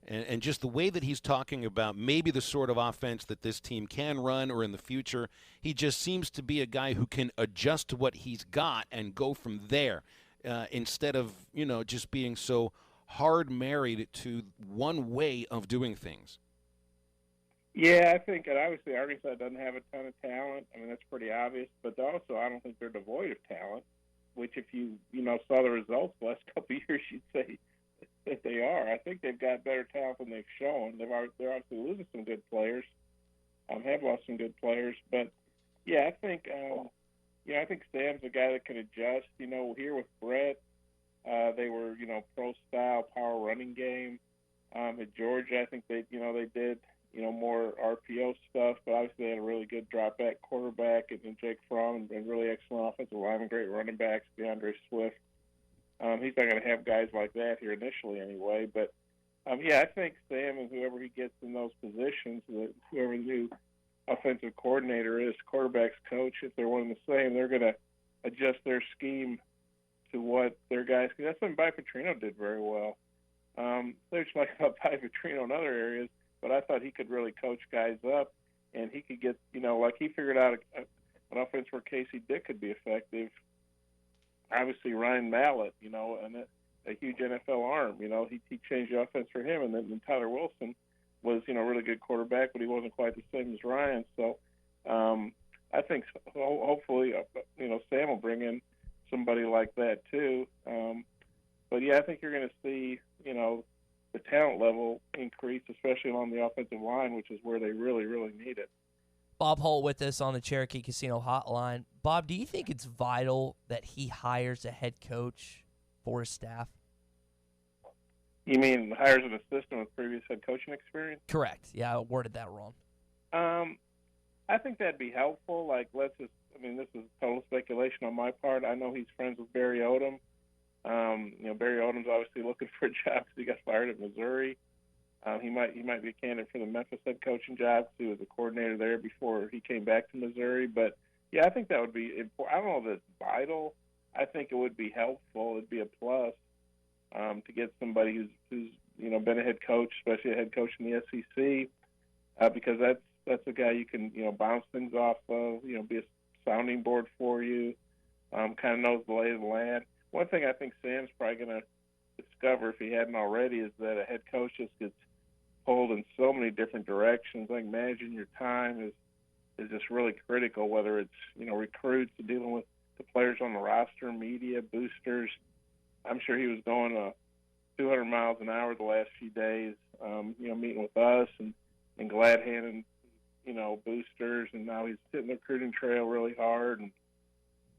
And just the way that he's talking about maybe the sort of offense that this team can run or in the future, he just seems to be a guy who can adjust to what he's got and go from there instead of, just being so hard married to one way of doing things. Yeah, I think, and obviously Arkansas doesn't have a ton of talent. I mean, that's pretty obvious. But also, I don't think they're devoid of talent, which if you saw the results the last couple of years, you'd say that they are. I think they've got better talent than they've shown. They're obviously losing some good players. Have lost some good players, but yeah, I think I think Sam's a guy that can adjust. Here with Brett, they were pro style power running game. At Georgia, I think they did more RPO stuff, but obviously they had a really good drop back quarterback and Jake Fromm and really excellent offensive linemen, great running backs, DeAndre Swift. He's not going to have guys like that here initially anyway. But, I think Sam and whoever he gets in those positions, whoever the new offensive coordinator is, quarterback's coach, if they're one and the same, they're going to adjust their scheme to what their guys – that's something Bobby Petrino did very well. There's like about Bobby Petrino in other areas, but I thought he could really coach guys up, and he could get – like he figured out an offense where Casey Dick could be effective. Obviously, Ryan Mallett, and a huge NFL arm. He changed the offense for him, and then Tyler Wilson was, a really good quarterback, but he wasn't quite the same as Ryan. So I think hopefully, Sam will bring in somebody like that too. But yeah, I think you're going to see, the talent level increase, especially along the offensive line, which is where they really, really need it. Bob Holt with us on the Cherokee Casino Hotline. Bob, do you think it's vital that he hires a head coach for his staff? You mean hires an assistant with previous head coaching experience? Correct. Yeah, I worded that wrong. I think that'd be helpful. This is total speculation on my part. I know he's friends with Barry Odom. Barry Odom's obviously looking for a job because he got fired at Missouri. He might be a candidate for the Memphis head coaching job. He was a coordinator there before he came back to Missouri. But yeah, I think that would be important. I don't know if it's vital. I think it would be helpful. It'd be a plus to get somebody who's been a head coach, especially a head coach in the SEC, because that's a guy you can bounce things off of. Be a sounding board for you. Kind of knows the lay of the land. One thing I think Sam's probably going to discover, if he hadn't already, is that a head coach just gets pulled in so many different directions. I think managing your time is just really critical, whether it's recruits, dealing with the players on the roster, media, boosters. I'm sure he was going 200 miles an hour the last few days, meeting with us and glad handing, boosters, and now he's hitting the recruiting trail really hard, and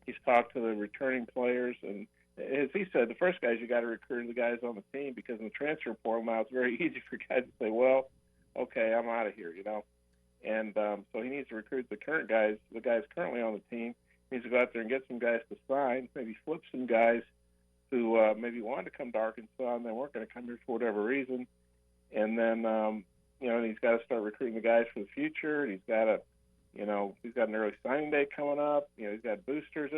he's talked to the returning players. And as he said, the first guys you got to recruit are the guys on the team, because in the transfer portal now it's very easy for guys to say, well, okay, I'm out of here, And so he needs to recruit the guys currently on the team. He needs to go out there and get some guys to sign, maybe flip some guys who maybe wanted to come to Arkansas and they weren't going to come here for whatever reason. And then, and he's got to start recruiting the guys for the future. He's got to, he's got an early signing day coming up. He's got boosters.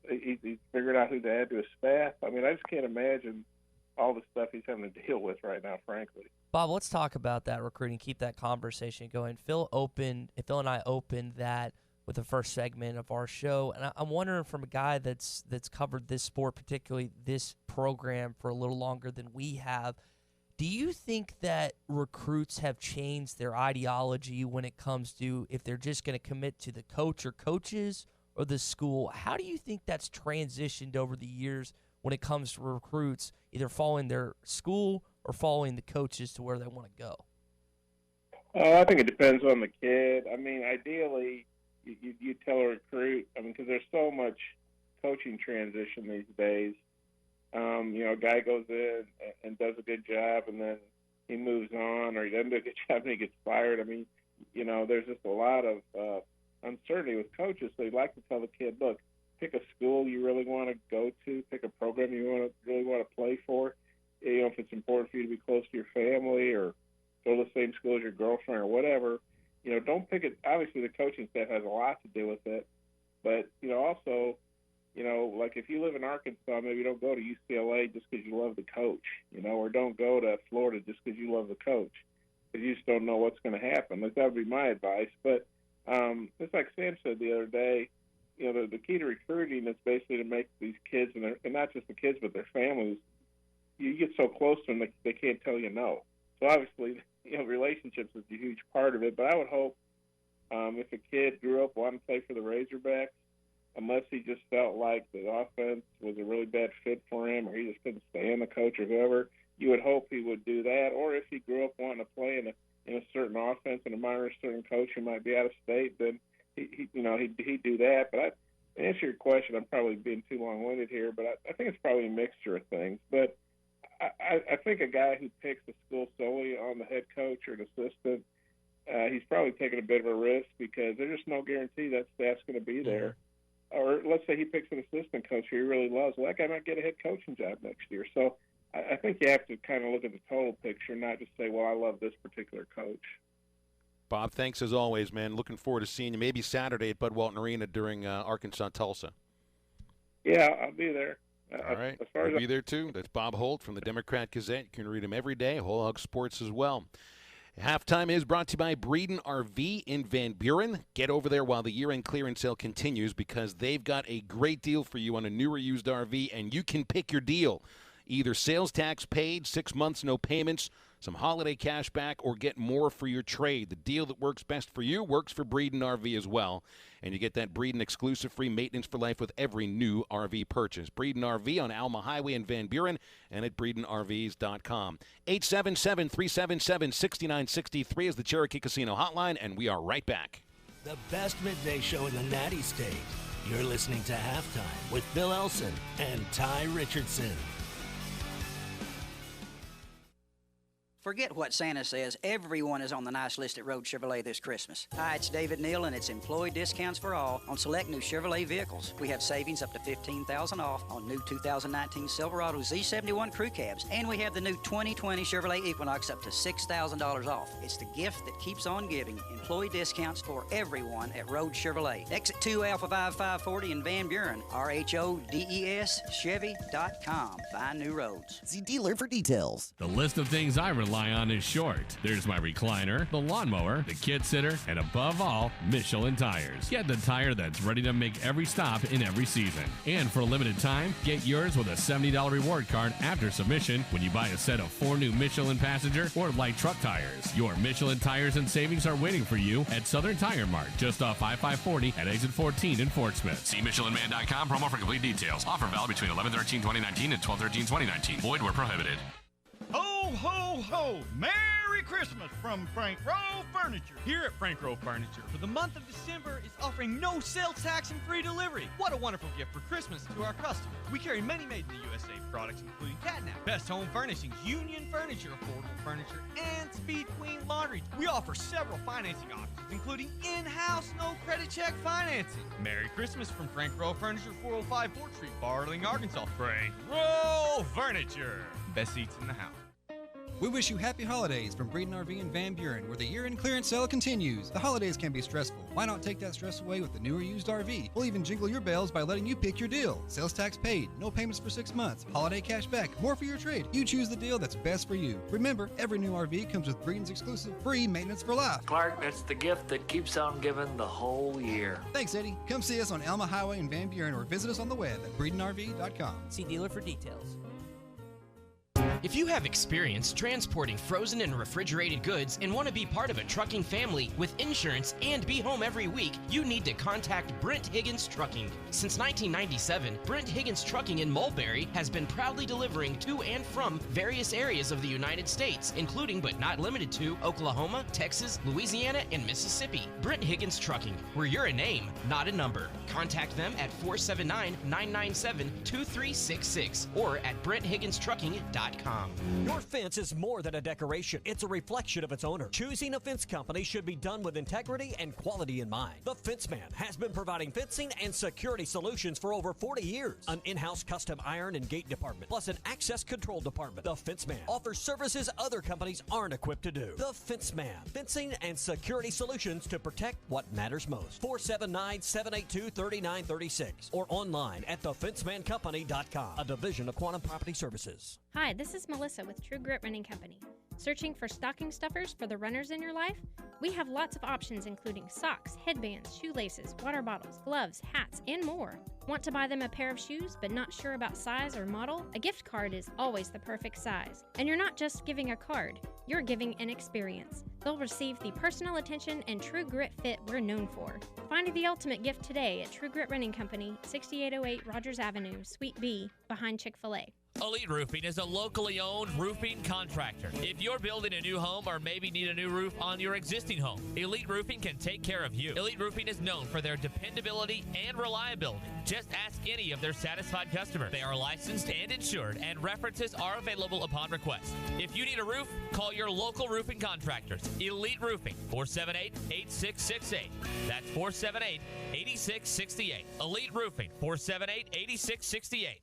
He's figured out who to add to his staff. I mean, I just can't imagine all the stuff he's having to deal with right now, frankly. Bob, let's talk about that recruiting. Keep that conversation going. Phil and I opened that with the first segment of our show, and I'm wondering, from a guy that's covered this sport, particularly this program, for a little longer than we have, do you think that recruits have changed their ideology when it comes to if they're just going to commit to the coach or coaches or the school? How do you think that's transitioned over the years when it comes to recruits, either following their school or following the coaches to where they want to go? I think it depends on the kid. I mean, ideally, you tell a recruit, because there's so much coaching transition these days. A guy goes in and does a good job, and then he moves on, or he doesn't do a good job and he gets fired. I mean, there's just a lot of uncertainty with coaches. So you'd like to tell the kid, look, pick a school you really want to go to, pick a program you really want to play for. If it's important for you to be close to your family or go to the same school as your girlfriend or whatever, don't pick it. Obviously, the coaching staff has a lot to do with it, but also, like if you live in Arkansas, maybe don't go to UCLA just because you love the coach, or don't go to Florida just because you love the coach, because you just don't know what's going to happen. Like, that would be my advice. But it's like Sam said the other day. The key to recruiting is basically to make these kids, and not just the kids, but their families, you get so close to them they can't tell you no. So obviously, relationships is a huge part of it. But I would hope if a kid grew up wanting to play for the Razorbacks, unless he just felt like the offense was a really bad fit for him, or he just couldn't stand the coach or whoever, you would hope he would do that. Or if he grew up wanting to play in a certain offense and admire a certain coach who might be out of state, then he'd do that. But to answer your question, I'm probably being too long-winded here, but I think it's probably a mixture of things. But I think a guy who picks a school solely on the head coach or an assistant, he's probably taking a bit of a risk, because there's just no guarantee that staff's going to be there. Or let's say he picks an assistant coach who he really loves. Well, that guy might get a head coaching job next year. So I think you have to kind of look at the total picture, not just say, well, I love this particular coach. Bob, thanks as always, man. Looking forward to seeing you maybe Saturday at Bud Walton Arena during Arkansas-Tulsa. Yeah, I'll be there. All right, I'll be there too. That's Bob Holt from the Democrat Gazette. You can read him every day, Whole Hog Sports as well. Halftime is brought to you by Breeden RV in Van Buren. Get over there while the year-end clearance sale continues, because they've got a great deal for you on a new or used RV, and you can pick your deal. Either sales tax paid, 6 months, no payments, some holiday cash back, or get more for your trade. The deal that works best for you works for Breeden RV as well. And you get that Breeden exclusive free maintenance for life with every new RV purchase. Breeden RV on Alma Highway in Van Buren and at BreedenRVs.com. 877-377-6963 is the Cherokee Casino hotline, and we are right back. The best midday show in the Natty State. You're listening to Halftime with Bill Elson and Ty Richardson. Forget what Santa says. Everyone is on the nice list at Road Chevrolet this Christmas. Hi, it's David Neal, and it's employee discounts for all on select new Chevrolet vehicles. We have savings up to $15,000 off on new 2019 Silverado Z71 crew cabs, and we have the new 2020 Chevrolet Equinox up to $6,000 off. It's the gift that keeps on giving. Employee discounts for everyone at Road Chevrolet. Exit 2 Alpha 5540 in Van Buren. RHODES Chevy.com. Find new roads. See dealer for details. The list of things I rely on is short. There's my recliner, the lawnmower, the kid sitter, and above all, Michelin tires. Get the tire that's ready to make every stop in every season. And for a limited time, get yours with a $70 reward card after submission when you buy a set of 4 new Michelin passenger or light truck tires. Your Michelin tires and savings are waiting for you at Southern Tire Mart, just off I-540 at exit 14 in Fort Smith. See MichelinMan.com promo for complete details. Offer valid between 11/13/2019 and 12/13/2019. Void where prohibited. Ho, ho, ho! Merry Christmas from Frank Rowe Furniture. Here at Frank Rowe Furniture, for the month of December, is offering no sales tax and free delivery. What a wonderful gift for Christmas to our customers. We carry many made in the USA products, including Catnap, Best Home Furnishings, Union Furniture, Affordable Furniture, and Speed Queen Laundry. We offer several financing options, including in-house, no credit check financing. Merry Christmas from Frank Rowe Furniture, 405 4th Street, Barling, Arkansas. Frank Rowe Furniture. Best seats in the house. We wish you happy holidays from Breeden RV in Van Buren, where the year-end clearance sale continues. The holidays can be stressful. Why not take that stress away with the new or used RV? We'll even jingle your bells by letting you pick your deal. Sales tax paid, no payments for 6 months, holiday cash back, more for your trade. You choose the deal that's best for you. Remember, every new RV comes with Breeden's exclusive free maintenance for life. Clark, that's the gift that keeps on giving the whole year. Thanks, Eddie. Come see us on Alma Highway in Van Buren or visit us on the web at BreedenRV.com. See dealer for details. If you have experience transporting frozen and refrigerated goods and want to be part of a trucking family with insurance and be home every week, you need to contact Brent Higgins Trucking. Since 1997, Brent Higgins Trucking in Mulberry has been proudly delivering to and from various areas of the United States, including but not limited to Oklahoma, Texas, Louisiana, and Mississippi. Brent Higgins Trucking, where you're a name, not a number. Contact them at 479-997-2366 or at BrentHigginsTrucking.com. FenceMan.com. Your fence is more than a decoration. It's a reflection of its owner. Choosing a fence company should be done with integrity and quality in mind. The Fence Man has been providing fencing and security solutions for over 40 years. An in-house custom iron and gate department, plus an access control department. The Fence Man offers services other companies aren't equipped to do. The Fence Man, fencing and security solutions to protect what matters most. 479-782-3936 or online at thefencemancompany.com, a division of Quantum Property Services. Hi, this is Melissa with True Grit Running Company. Searching for stocking stuffers for the runners in your life? We have lots of options including socks, headbands, shoelaces, water bottles, gloves, hats, and more. Want to buy them a pair of shoes but not sure about size or model? A gift card is always the perfect size. And you're not just giving a card, you're giving an experience. They'll receive the personal attention and True Grit fit we're known for. Find the ultimate gift today at True Grit Running Company, 6808 Rogers Avenue, Suite B, behind Chick-fil-A. Elite Roofing is a locally owned roofing contractor. If you're building a new home or maybe need a new roof on your existing home, Elite Roofing can take care of you. Elite Roofing is known for their dependability and reliability. Just ask any of their satisfied customers. They are licensed and insured, and references are available upon request. If you need a roof, call your local roofing contractors. Elite Roofing, 478-8668. That's 478-8668. Elite Roofing, 478-8668.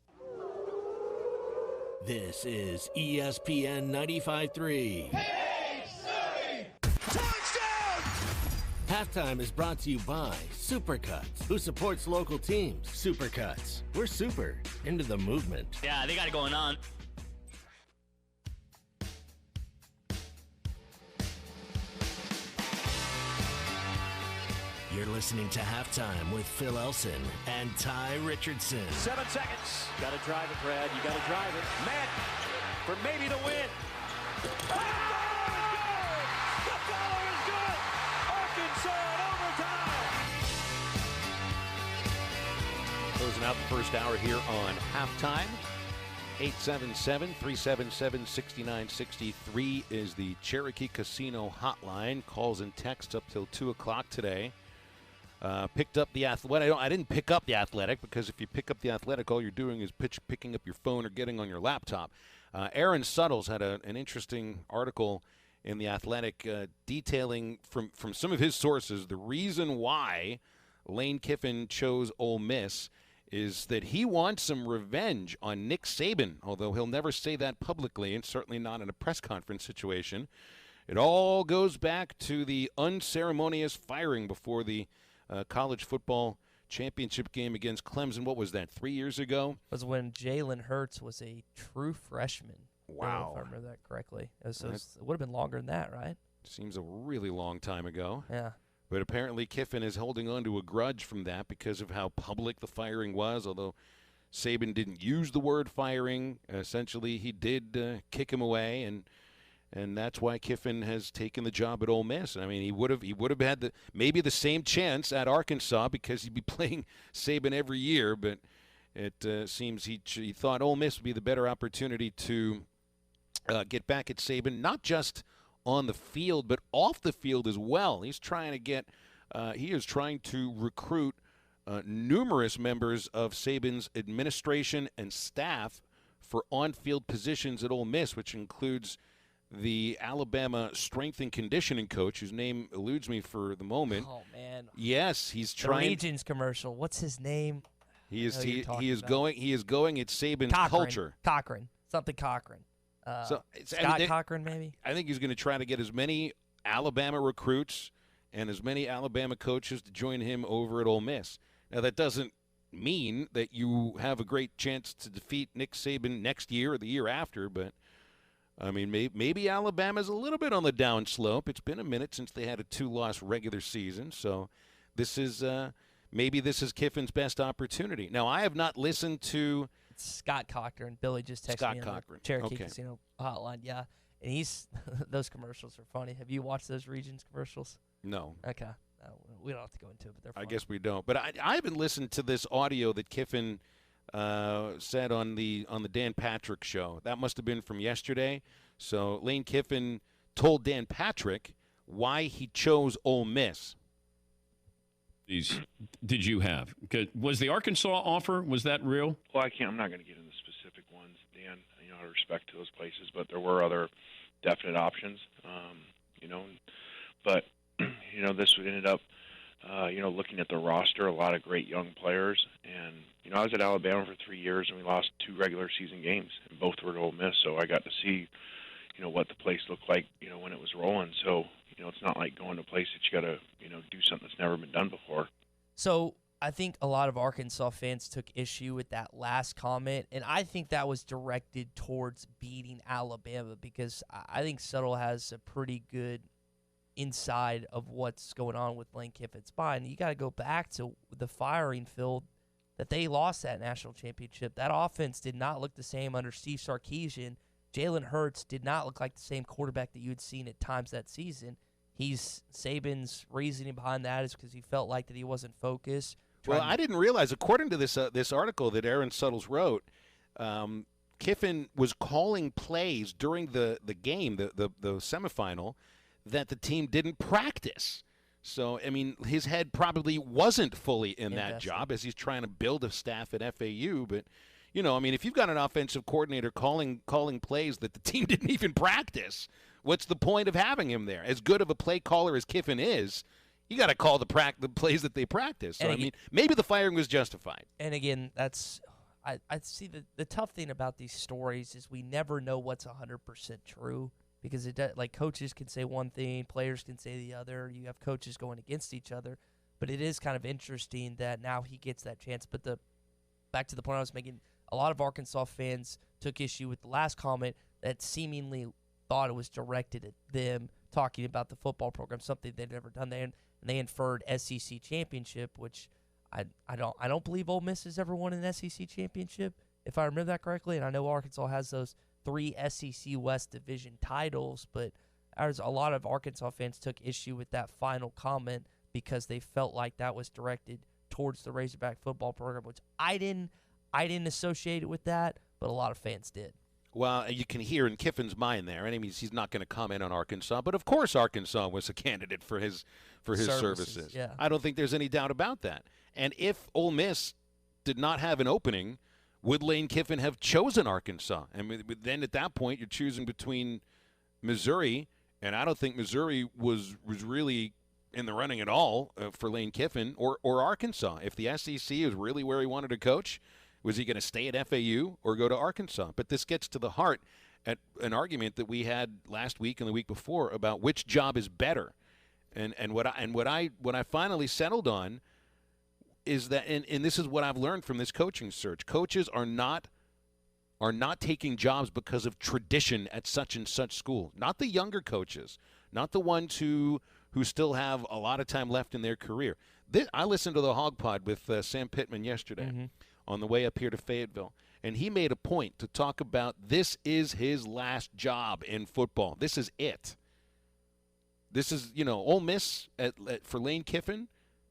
This is ESPN 95.3. Touchdown! Halftime is brought to you by Supercuts, who supports local teams. Supercuts. We're super into the movement. Yeah, they got it going on. You're listening to Halftime with Phil Elson and Ty Richardson. 7 seconds. Got to drive it, Brad. You got to drive it. Matt for maybe the win. Oh, the dollar is good. Arkansas in overtime. Closing out the first hour here on Halftime. 877-377-6963 is the Cherokee Casino hotline. Calls and texts up till 2 o'clock today. Picked up the Athletic. I didn't pick up the Athletic because if you pick up the Athletic, all you're doing is picking up your phone or getting on your laptop. Aaron Suttles had an interesting article in the Athletic detailing from some of his sources the reason why Lane Kiffin chose Ole Miss is that he wants some revenge on Nick Saban, although he'll never say that publicly and certainly not in a press conference situation. It all goes back to the unceremonious firing before the college football championship game against Clemson. What was that, 3 years ago? Was when Jalen Hurts was a true freshman. Wow. If I remember that correctly. It would have been longer than that, right? Seems a really long time ago. Yeah. But apparently Kiffin is holding on to a grudge from that because of how public the firing was, although Saban didn't use the word firing. Essentially, he did kick him away, and that's why Kiffin has taken the job at Ole Miss. I mean, he would have had maybe the same chance at Arkansas because he'd be playing Saban every year, but it seems he thought Ole Miss would be the better opportunity to get back at Saban, not just on the field but off the field as well. He's trying to get he is trying to recruit numerous members of Saban's administration and staff for on-field positions at Ole Miss, which includes the Alabama strength and conditioning coach, whose name eludes me for the moment. Oh man! Yes, he's trying. The Regions commercial. What's his name? He is going at Saban's culture. Cochran, something Cochran. Scott Cochran, maybe. I think he's going to try to get as many Alabama recruits and as many Alabama coaches to join him over at Ole Miss. Now that doesn't mean that you have a great chance to defeat Nick Saban next year or the year after, but. I mean, maybe Alabama's a little bit on the downslope. It's been a minute since they had a 2-loss regular season, so maybe this is Kiffin's best opportunity. Now, I have not listened to Scott Cochran. Billy just texted me on the Cherokee Casino hotline. Yeah, and he's those commercials are funny. Have you watched those Regions commercials? No. Okay, we don't have to go into it, but they're funny. I guess we don't. But I haven't listened to this audio that Kiffin said on the Dan Patrick show. That must have been from yesterday. So Lane Kiffin told Dan Patrick why he chose Ole Miss. Did you have? Was the Arkansas offer, was that real? Well, I'm not going to get into specific ones, Dan. You know, I of respect to those places, but there were other definite options, you know. But, you know, this ended up, you know, looking at the roster, a lot of great young players. And, you know, I was at Alabama for 3 years, and we lost 2 regular season games, and both were to Ole Miss. So I got to see, you know, what the place looked like, you know, when it was rolling. So, you know, it's not like going to a place that you got to, you know, do something that's never been done before. So I think a lot of Arkansas fans took issue with that last comment, and I think that was directed towards beating Alabama because I think Settle has a pretty good inside of what's going on with Lane Kiffin's mind. You got to go back to the firing field that they lost that national championship. That offense did not look the same under Steve Sarkisian. Jalen Hurts did not look like the same quarterback that you had seen at times that season. Saban's reasoning behind that is because he felt like that he wasn't focused. Well, I didn't realize, according to this article that Aaron Suttles wrote, Kiffin was calling plays during the game, the semifinal, that the team didn't practice. So, I mean, his head probably wasn't fully in that job as he's trying to build a staff at FAU. But, you know, I mean, if you've got an offensive coordinator calling plays that the team didn't even practice, what's the point of having him there? As good of a play caller as Kiffin is, you got to call the plays that they practice. So, I mean, maybe the firing was justified. And, again, that's – I see the tough thing about these stories is we never know what's 100% true. Because like coaches can say one thing, players can say the other. You have coaches going against each other, but it is kind of interesting that now he gets that chance. But back to the point I was making, a lot of Arkansas fans took issue with the last comment that seemingly thought it was directed at them talking about the football program, something they'd never done there, and they inferred SEC championship, which I don't believe Ole Miss has ever won an SEC championship, if I remember that correctly. And I know Arkansas has those 3 SEC West Division titles, but there's a lot of Arkansas fans took issue with that final comment because they felt like that was directed towards the Razorback football program, which I didn't associate it with that, but a lot of fans did. Well, you can hear in Kiffin's mind there, and I mean, he's not going to comment on Arkansas, but of course Arkansas was a candidate for his services. Yeah. I don't think there's any doubt about that. And if Ole Miss did not have an opening, would Lane Kiffin have chosen Arkansas? And then at that point, you're choosing between Missouri, and I don't think Missouri was really in the running at all for Lane Kiffin, or Arkansas. If the SEC is really where he wanted to coach, was he going to stay at FAU or go to Arkansas? But this gets to the heart at an argument that we had last week and the week before about which job is better. And what I finally settled on is that, and this is what I've learned from this coaching search. Coaches are not taking jobs because of tradition at such and such school. Not the younger coaches, not the ones who still have a lot of time left in their career. I listened to the Hog Pod with Sam Pittman yesterday on the way up here to Fayetteville, and he made a point to talk about this is his last job in football. This is it. This is, Ole Miss for Lane Kiffin.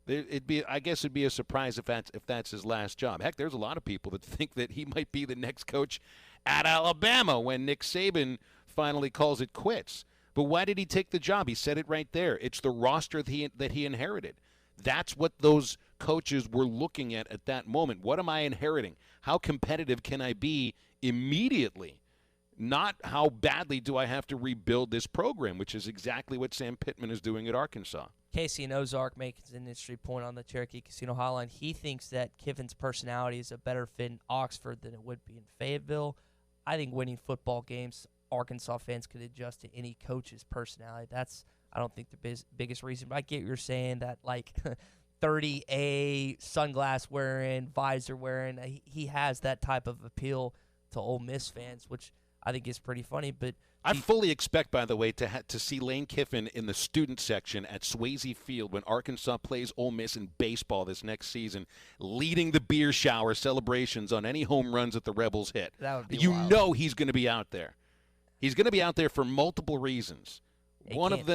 I guess it'd be a surprise if that's his last job. Heck, there's a lot of people that think that he might be the next coach at Alabama when Nick Saban finally calls it quits. But why did he take the job? He said it right there. It's the roster that he inherited. That's what those coaches were looking at that moment. What am I inheriting? How competitive can I be immediately? Not how badly do I have to rebuild this program, which is exactly what Sam Pittman is doing at Arkansas. Casey in Ozark makes an industry point on the Cherokee Casino Hotline. He thinks that Kiffin's personality is a better fit in Oxford than it would be in Fayetteville. I think winning football games, Arkansas fans could adjust to any coach's personality. That's, I don't think, the biggest reason. But I get what you're saying, that like 30A, sunglass wearing, visor wearing, he has that type of appeal to Ole Miss fans, which I think is pretty funny. But I fully expect, by the way, to see Lane Kiffin in the student section at Swayze Field when Arkansas plays Ole Miss in baseball this next season, leading the beer shower celebrations on any home runs that the Rebels hit. That would be wild. You know he's going to be out there. He's going to be out there for multiple reasons. One of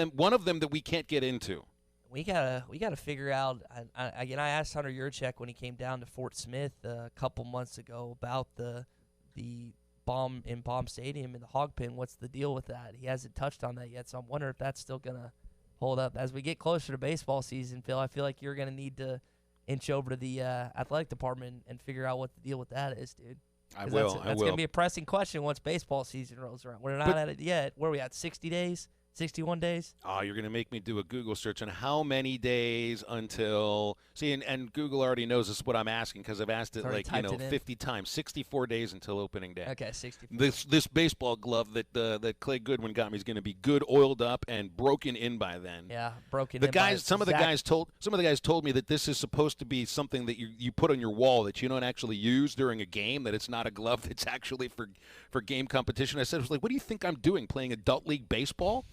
them that we can't get into. We gotta figure out. I asked Hunter Yurchek when he came down to Fort Smith a couple months ago about the bomb in Baum Stadium in the hog pen. What's the deal with that? He hasn't touched on that yet, so I'm wondering if that's still gonna hold up as we get closer to baseball season. Phil, I feel like you're gonna need to inch over to the athletic department and figure out what the deal with that is, dude. I will. That's going to be a pressing question once baseball season rolls around. We're not at it yet. Where are we at? 60 days? 61 days? Oh, you're going to make me do a Google search on how many days until – see, and Google already knows this is what I'm asking because I've asked it 50 times. 64 days until opening day. Okay, 64. This baseball glove that Clay Goodwin got me is going to be good, oiled up, and broken in by then. Yeah, broken in. Some of the guys told me that this is supposed to be something that you put on your wall that you don't actually use during a game, that it's not a glove that's actually for game competition. I said, what do you think I'm doing, playing adult league baseball?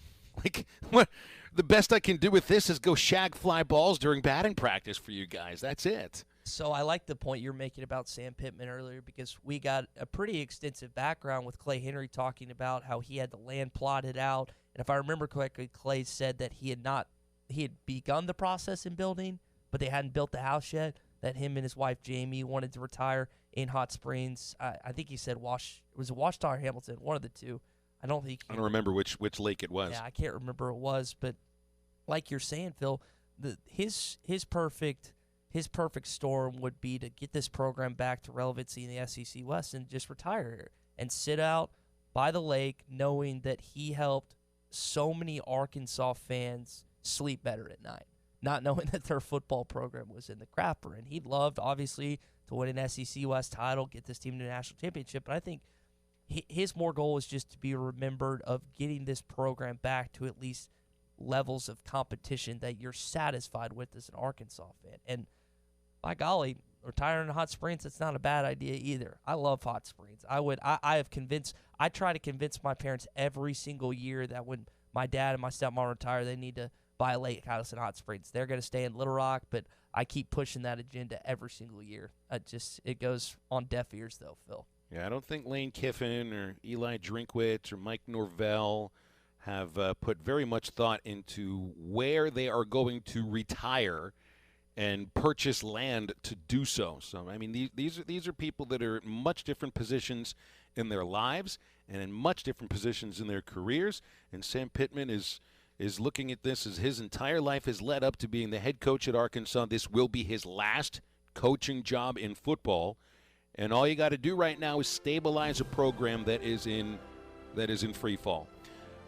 Like, what? The best I can do with this is go shag fly balls during batting practice for you guys. That's it. So I like the point you're making about Sam Pittman earlier because we got a pretty extensive background with Clay Henry talking about how he had the land plotted out. And if I remember correctly, Clay said that he had begun the process in building, but they hadn't built the house yet, that him and his wife Jamie wanted to retire in Hot Springs. I think he said Washita or Hamilton, one of the two. I don't remember which lake it was. Yeah, I can't remember it was, but like you're saying, Phil, his perfect storm would be to get this program back to relevancy in the SEC West and just retire here and sit out by the lake, knowing that he helped so many Arkansas fans sleep better at night, not knowing that their football program was in the crapper. And he'd loved, obviously, to win an SEC West title, get this team to the national championship. But I think his more goal is just to be remembered of getting this program back to at least levels of competition that you're satisfied with as an Arkansas fan. And by golly, retiring in Hot Springs, it's not a bad idea either. I love Hot Springs. I try to convince my parents every single year that when my dad and my stepmom retire, they need to buy a lake house in Hot Springs. They're going to stay in Little Rock, but I keep pushing that agenda every single year. It goes on deaf ears, though, Phil. Yeah, I don't think Lane Kiffin or Eli Drinkwitz or Mike Norvell have put very much thought into where they are going to retire and purchase land to do so. So, I mean, these are people that are in much different positions in their lives and in much different positions in their careers. And Sam Pittman is looking at this as his entire life has led up to being the head coach at Arkansas. This will be his last coaching job in football. And all you got to do right now is stabilize a program that is in free fall.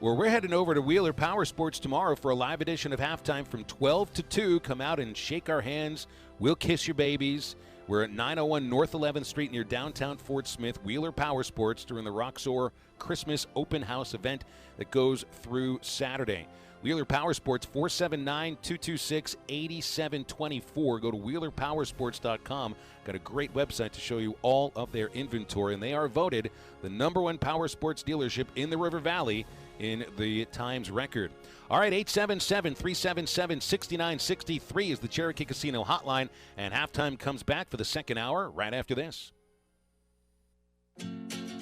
Well, we're heading over to Wheeler Power Sports tomorrow for a live edition of Halftime from 12 to 2. Come out and shake our hands. We'll kiss your babies. We're at 901 North 11th Street near downtown Fort Smith. Wheeler Power Sports during the Roxor Christmas Open House event that goes through Saturday. Wheeler Power Sports, 479-226-8724. Go to WheelerPowersports.com. Got a great website to show you all of their inventory, and they are voted the #1 power sports dealership in the River Valley in the Times record. All right, 877-377-6963 is the Cherokee Casino hotline, and Halftime comes back for the second hour right after this.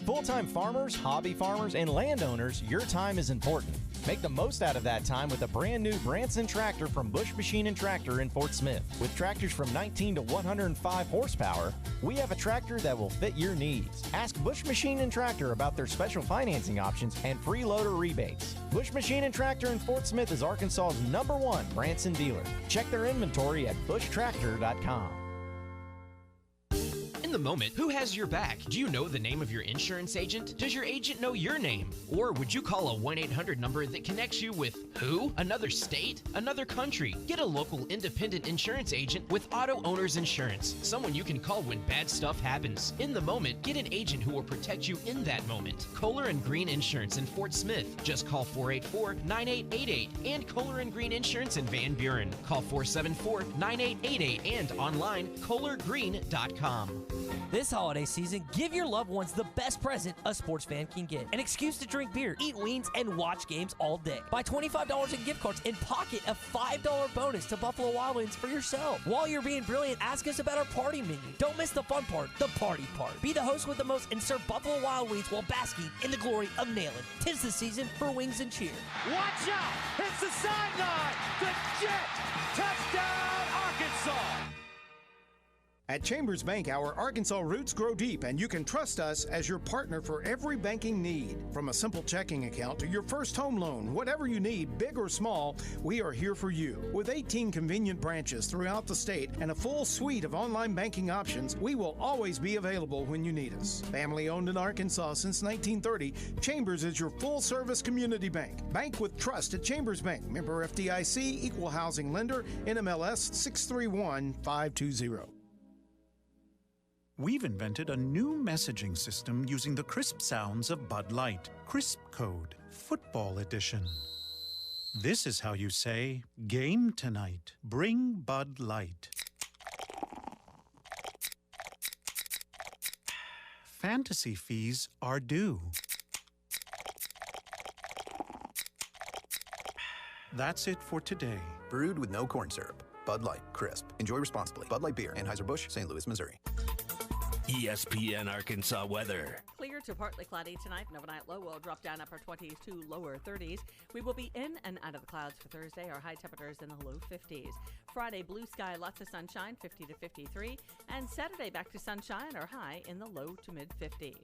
Full-time farmers, hobby farmers, and landowners, your time is important. Make the most out of that time with a brand new Branson tractor from Bush Machine & Tractor in Fort Smith. With tractors from 19 to 105 horsepower, we have a tractor that will fit your needs. Ask Bush Machine & Tractor about their special financing options and free loader rebates. Bush Machine & Tractor in Fort Smith is Arkansas's #1 Branson dealer. Check their inventory at bushtractor.com. In the moment, who has your back? Do you know the name of your insurance agent? Does your agent know your name? Or would you call a 1-800 number that connects you with who? Another state? Another country? Get a local independent insurance agent with Auto Owners Insurance. Someone you can call when bad stuff happens. In the moment, get an agent who will protect you in that moment. Kohler & Green Insurance in Fort Smith. Just call 484-9888. And Kohler & Green Insurance in Van Buren. Call 474-9888 and online KohlerGreen.com. This holiday season, give your loved ones the best present a sports fan can get. An excuse to drink beer, eat wings, and watch games all day. Buy $25 in gift cards and pocket a $5 bonus to Buffalo Wild Wings for yourself. While you're being brilliant, ask us about our party menu. Don't miss the fun part, the party part. Be the host with the most and serve Buffalo Wild Wings while basking in the glory of nailing. 'Tis the season for wings and cheer. Watch out! It's the sideline! The Jet! Touchdown, Arkansas! At Chambers Bank, our Arkansas roots grow deep, and you can trust us as your partner for every banking need. From a simple checking account to your first home loan, whatever you need, big or small, we are here for you. With 18 convenient branches throughout the state and a full suite of online banking options, we will always be available when you need us. Family owned in Arkansas since 1930, Chambers is your full-service community bank. Bank with trust at Chambers Bank. Member FDIC, Equal Housing Lender, NMLS 631520. We've invented a new messaging system using the crisp sounds of Bud Light. Crisp Code, Football Edition. This is how you say, game tonight. Bring Bud Light. Fantasy fees are due. That's it for today. Brewed with no corn syrup. Bud Light, crisp. Enjoy responsibly. Bud Light Beer, Anheuser-Busch, St. Louis, Missouri. ESPN Arkansas weather. Clear to partly cloudy tonight. An overnight low will drop down upper 20s to lower 30s. We will be in and out of the clouds for Thursday. Our high temperatures in the low 50s. Friday, blue sky, lots of sunshine, 50 to 53. And Saturday, back to sunshine, our high in the low to mid 50s.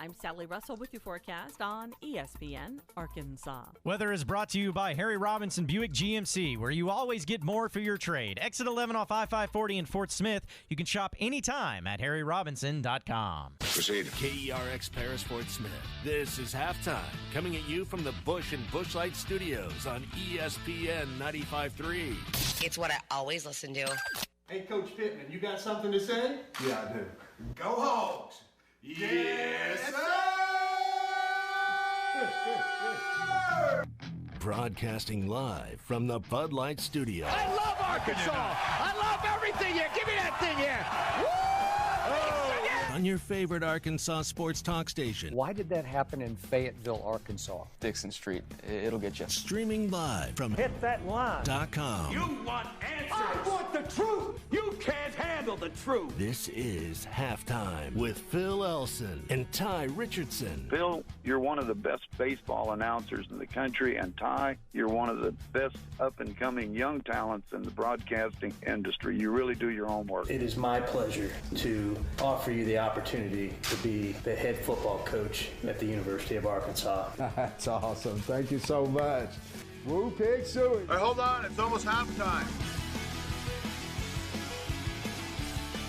I'm Sally Russell with your forecast on ESPN Arkansas. Weather is brought to you by Harry Robinson Buick GMC, where you always get more for your trade. Exit 11 off I-540 in Fort Smith. You can shop anytime at harryrobinson.com. Proceed. KERX Paris Fort Smith. This is Halftime, coming at you from the Bush and Bushlight Studios on ESPN 95.3. It's what I always listen to. Hey, Coach Pittman, you got something to say? Yeah, I do. Go Hogs! Yes, sir! Broadcasting live from the Bud Light Studio. I love Arkansas. I love everything here. Give me that thing here. Woo! On your favorite Arkansas sports talk station. Why did that happen in Fayetteville, Arkansas? Dixon Street. It'll get you. Streaming live from Hit that line. .com. You want answers. I want the truth. You can't handle the truth. This is Halftime with Phil Elson and Ty Richardson. Phil, you're one of the best baseball announcers in the country, and Ty, you're one of the best up-and-coming young talents in the broadcasting industry. You really do your homework. It is my pleasure to offer you the opportunity to be the head football coach at the University of Arkansas. That's awesome. Thank you so much. Woo Pig Suey. Hey, hold on. It's almost halftime.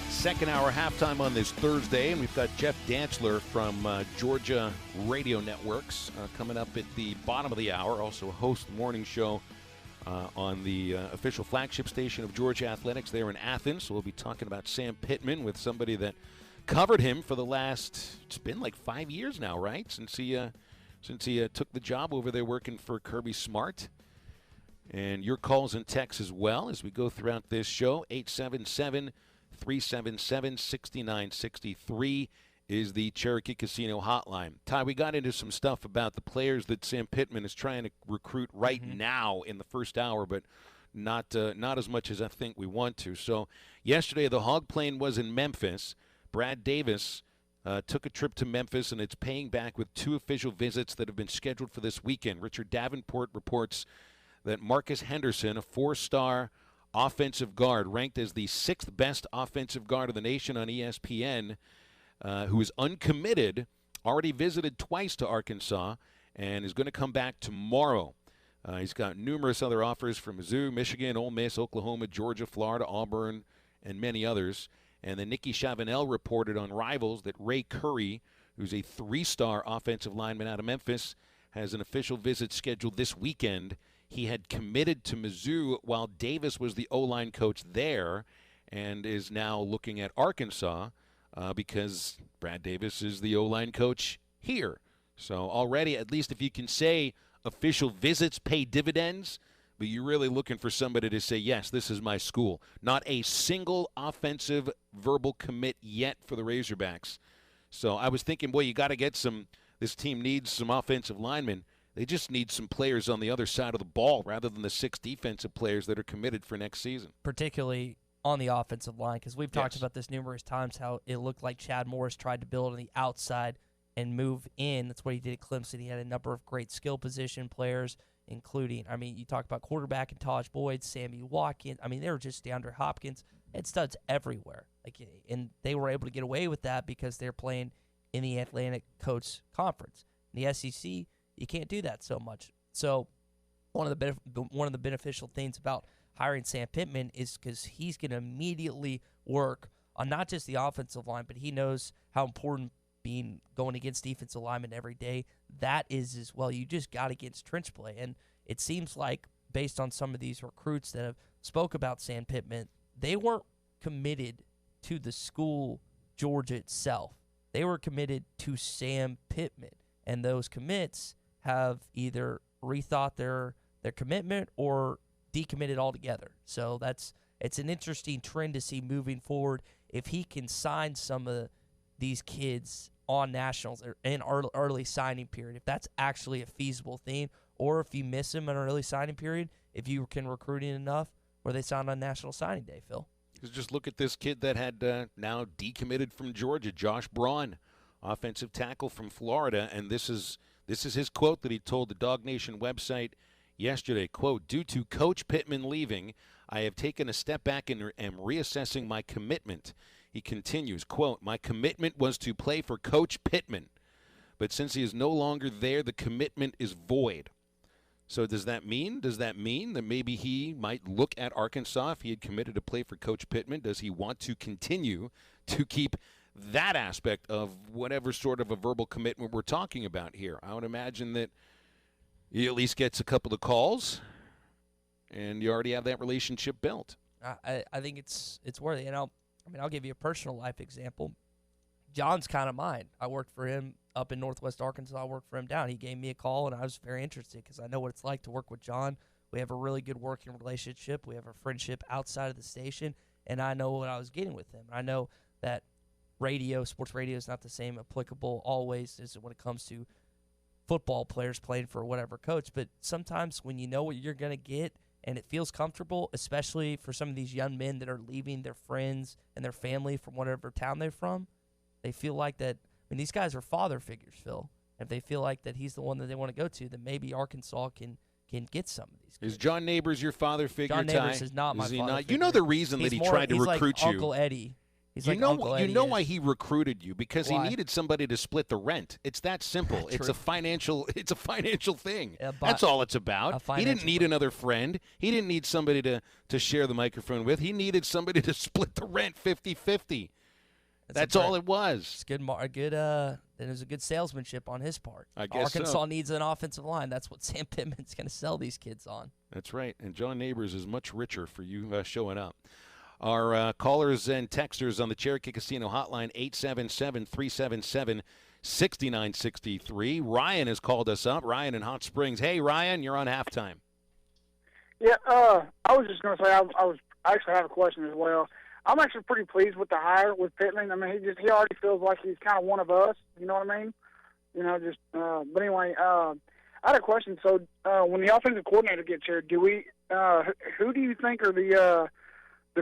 Second hour halftime on this Thursday, and we've got Jeff Dantzler from Georgia Radio Networks coming up at the bottom of the hour. Also hosts the morning show on the official flagship station of Georgia Athletics there in Athens. So we'll be talking about Sam Pittman with somebody that covered him for the last, it's been like 5 years now, right? Since he took the job over there working for Kirby Smart. And your calls and texts as well as we go throughout this show. 877-377-6963 is the Cherokee Casino hotline. Ty, we got into some stuff about the players that Sam Pittman is trying to recruit right now in the first hour, but not as much as I think we want to. So yesterday the Hog Plane was in Memphis. Brad Davis took a trip to Memphis, and it's paying back with 2 official visits that have been scheduled for this weekend. Richard Davenport reports that Marcus Henderson, a 4-star offensive guard, ranked as the 6th best offensive guard of the nation on ESPN, who is uncommitted, already visited twice to Arkansas, and is going to come back tomorrow. He's got numerous other offers from Mizzou, Michigan, Ole Miss, Oklahoma, Georgia, Florida, Auburn, and many others. And then Nikki Chavanel reported on Rivals that Ray Curry, who's a 3-star offensive lineman out of Memphis, has an official visit scheduled this weekend. He had committed to Mizzou while Davis was the O-line coach there, and is now looking at Arkansas because Brad Davis is the O-line coach here. So already, at least if you can say official visits pay dividends, but you're really looking for somebody to say, yes, this is my school. Not a single offensive verbal commit yet for the Razorbacks. So I was thinking, boy, you got to get this team needs some offensive linemen. They just need some players on the other side of the ball rather than the 6 defensive players that are committed for next season. Particularly on the offensive line, because we've talked about this numerous times, how it looked like Chad Morris tried to build on the outside and move in. That's what he did at Clemson. He had a number of great skill position players, including, you talk about quarterback and Taj Boyd, Sammy Watkins. They were just DeAndre Hopkins and studs everywhere. And they were able to get away with that because they're playing in the Atlantic Coast Conference. In the SEC, you can't do that so much. So one of the beneficial things about hiring Sam Pittman is because he's going to immediately work on not just the offensive line, but he knows how important going against defensive linemen every day that is as well. You just got against trench play. And it seems like, based on some of these recruits that have spoke about Sam Pittman, they weren't committed to the school, Georgia itself. They were committed to Sam Pittman. And those commits have either rethought their commitment or decommitted altogether. So it's an interesting trend to see moving forward. If he can sign some of these kids on nationals or in early signing period, if that's actually a feasible thing, or if you miss him in an early signing period, if you can recruit him enough where they sign on National Signing Day, Phil. Just look at this kid that had now decommitted from Georgia, Josh Braun, offensive tackle from Florida, and this is his quote that he told the Dog Nation website yesterday. Quote, "Due to Coach Pittman leaving, I have taken a step back and am reassessing my commitment." He continues, quote, "My commitment was to play for Coach Pittman, but since he is no longer there, the commitment is void." So does that mean that maybe he might look at Arkansas if he had committed to play for Coach Pittman? Does he want to continue to keep that aspect of whatever sort of a verbal commitment we're talking about here? I would imagine that he at least gets a couple of calls, and you already have that relationship built. I think it's worthy. And I'll give you a personal life example. John's kind of mine. I worked for him up in Northwest Arkansas. I worked for him down. He gave me a call, and I was very interested because I know what it's like to work with John. We have a really good working relationship. We have a friendship outside of the station, and I know what I was getting with him. I know that sports radio is not the same applicable always as when it comes to football players playing for whatever coach. But sometimes when you know what you're going to get and it feels comfortable, especially for some of these young men that are leaving their friends and their family from whatever town they're from, they feel like that. I mean, these guys are father figures, Phil. If they feel like that he's the one that they want to go to, then maybe Arkansas can get some of these kids. Is John Neighbors your father figure, John Neighbors is not my father figure. You know the reason that he tried to recruit you. Uncle Eddie. You know why he recruited you? Because he needed somebody to split the rent. It's that simple. It's a financial thing. That's all it's about. He didn't need another friend. He didn't need somebody to share the microphone with. He needed somebody to split the rent 50-50. That's all it was. It's good. There's a good salesmanship on his part. I guess Arkansas needs an offensive line. That's what Sam Pittman's going to sell these kids on. That's right. And John Neighbors is much richer for you showing up. Our callers and texters on the Cherokee Casino hotline, 877-377-6963. Ryan has called us up. Ryan in Hot Springs. Hey, Ryan, you're on halftime. Yeah, I was just going to say I actually have a question as well. I'm actually pretty pleased with the hire with Pittman. I mean, he already feels like he's kind of one of us. You know what I mean? But anyway, I had a question. So when the offensive coordinator gets here, who do you think are the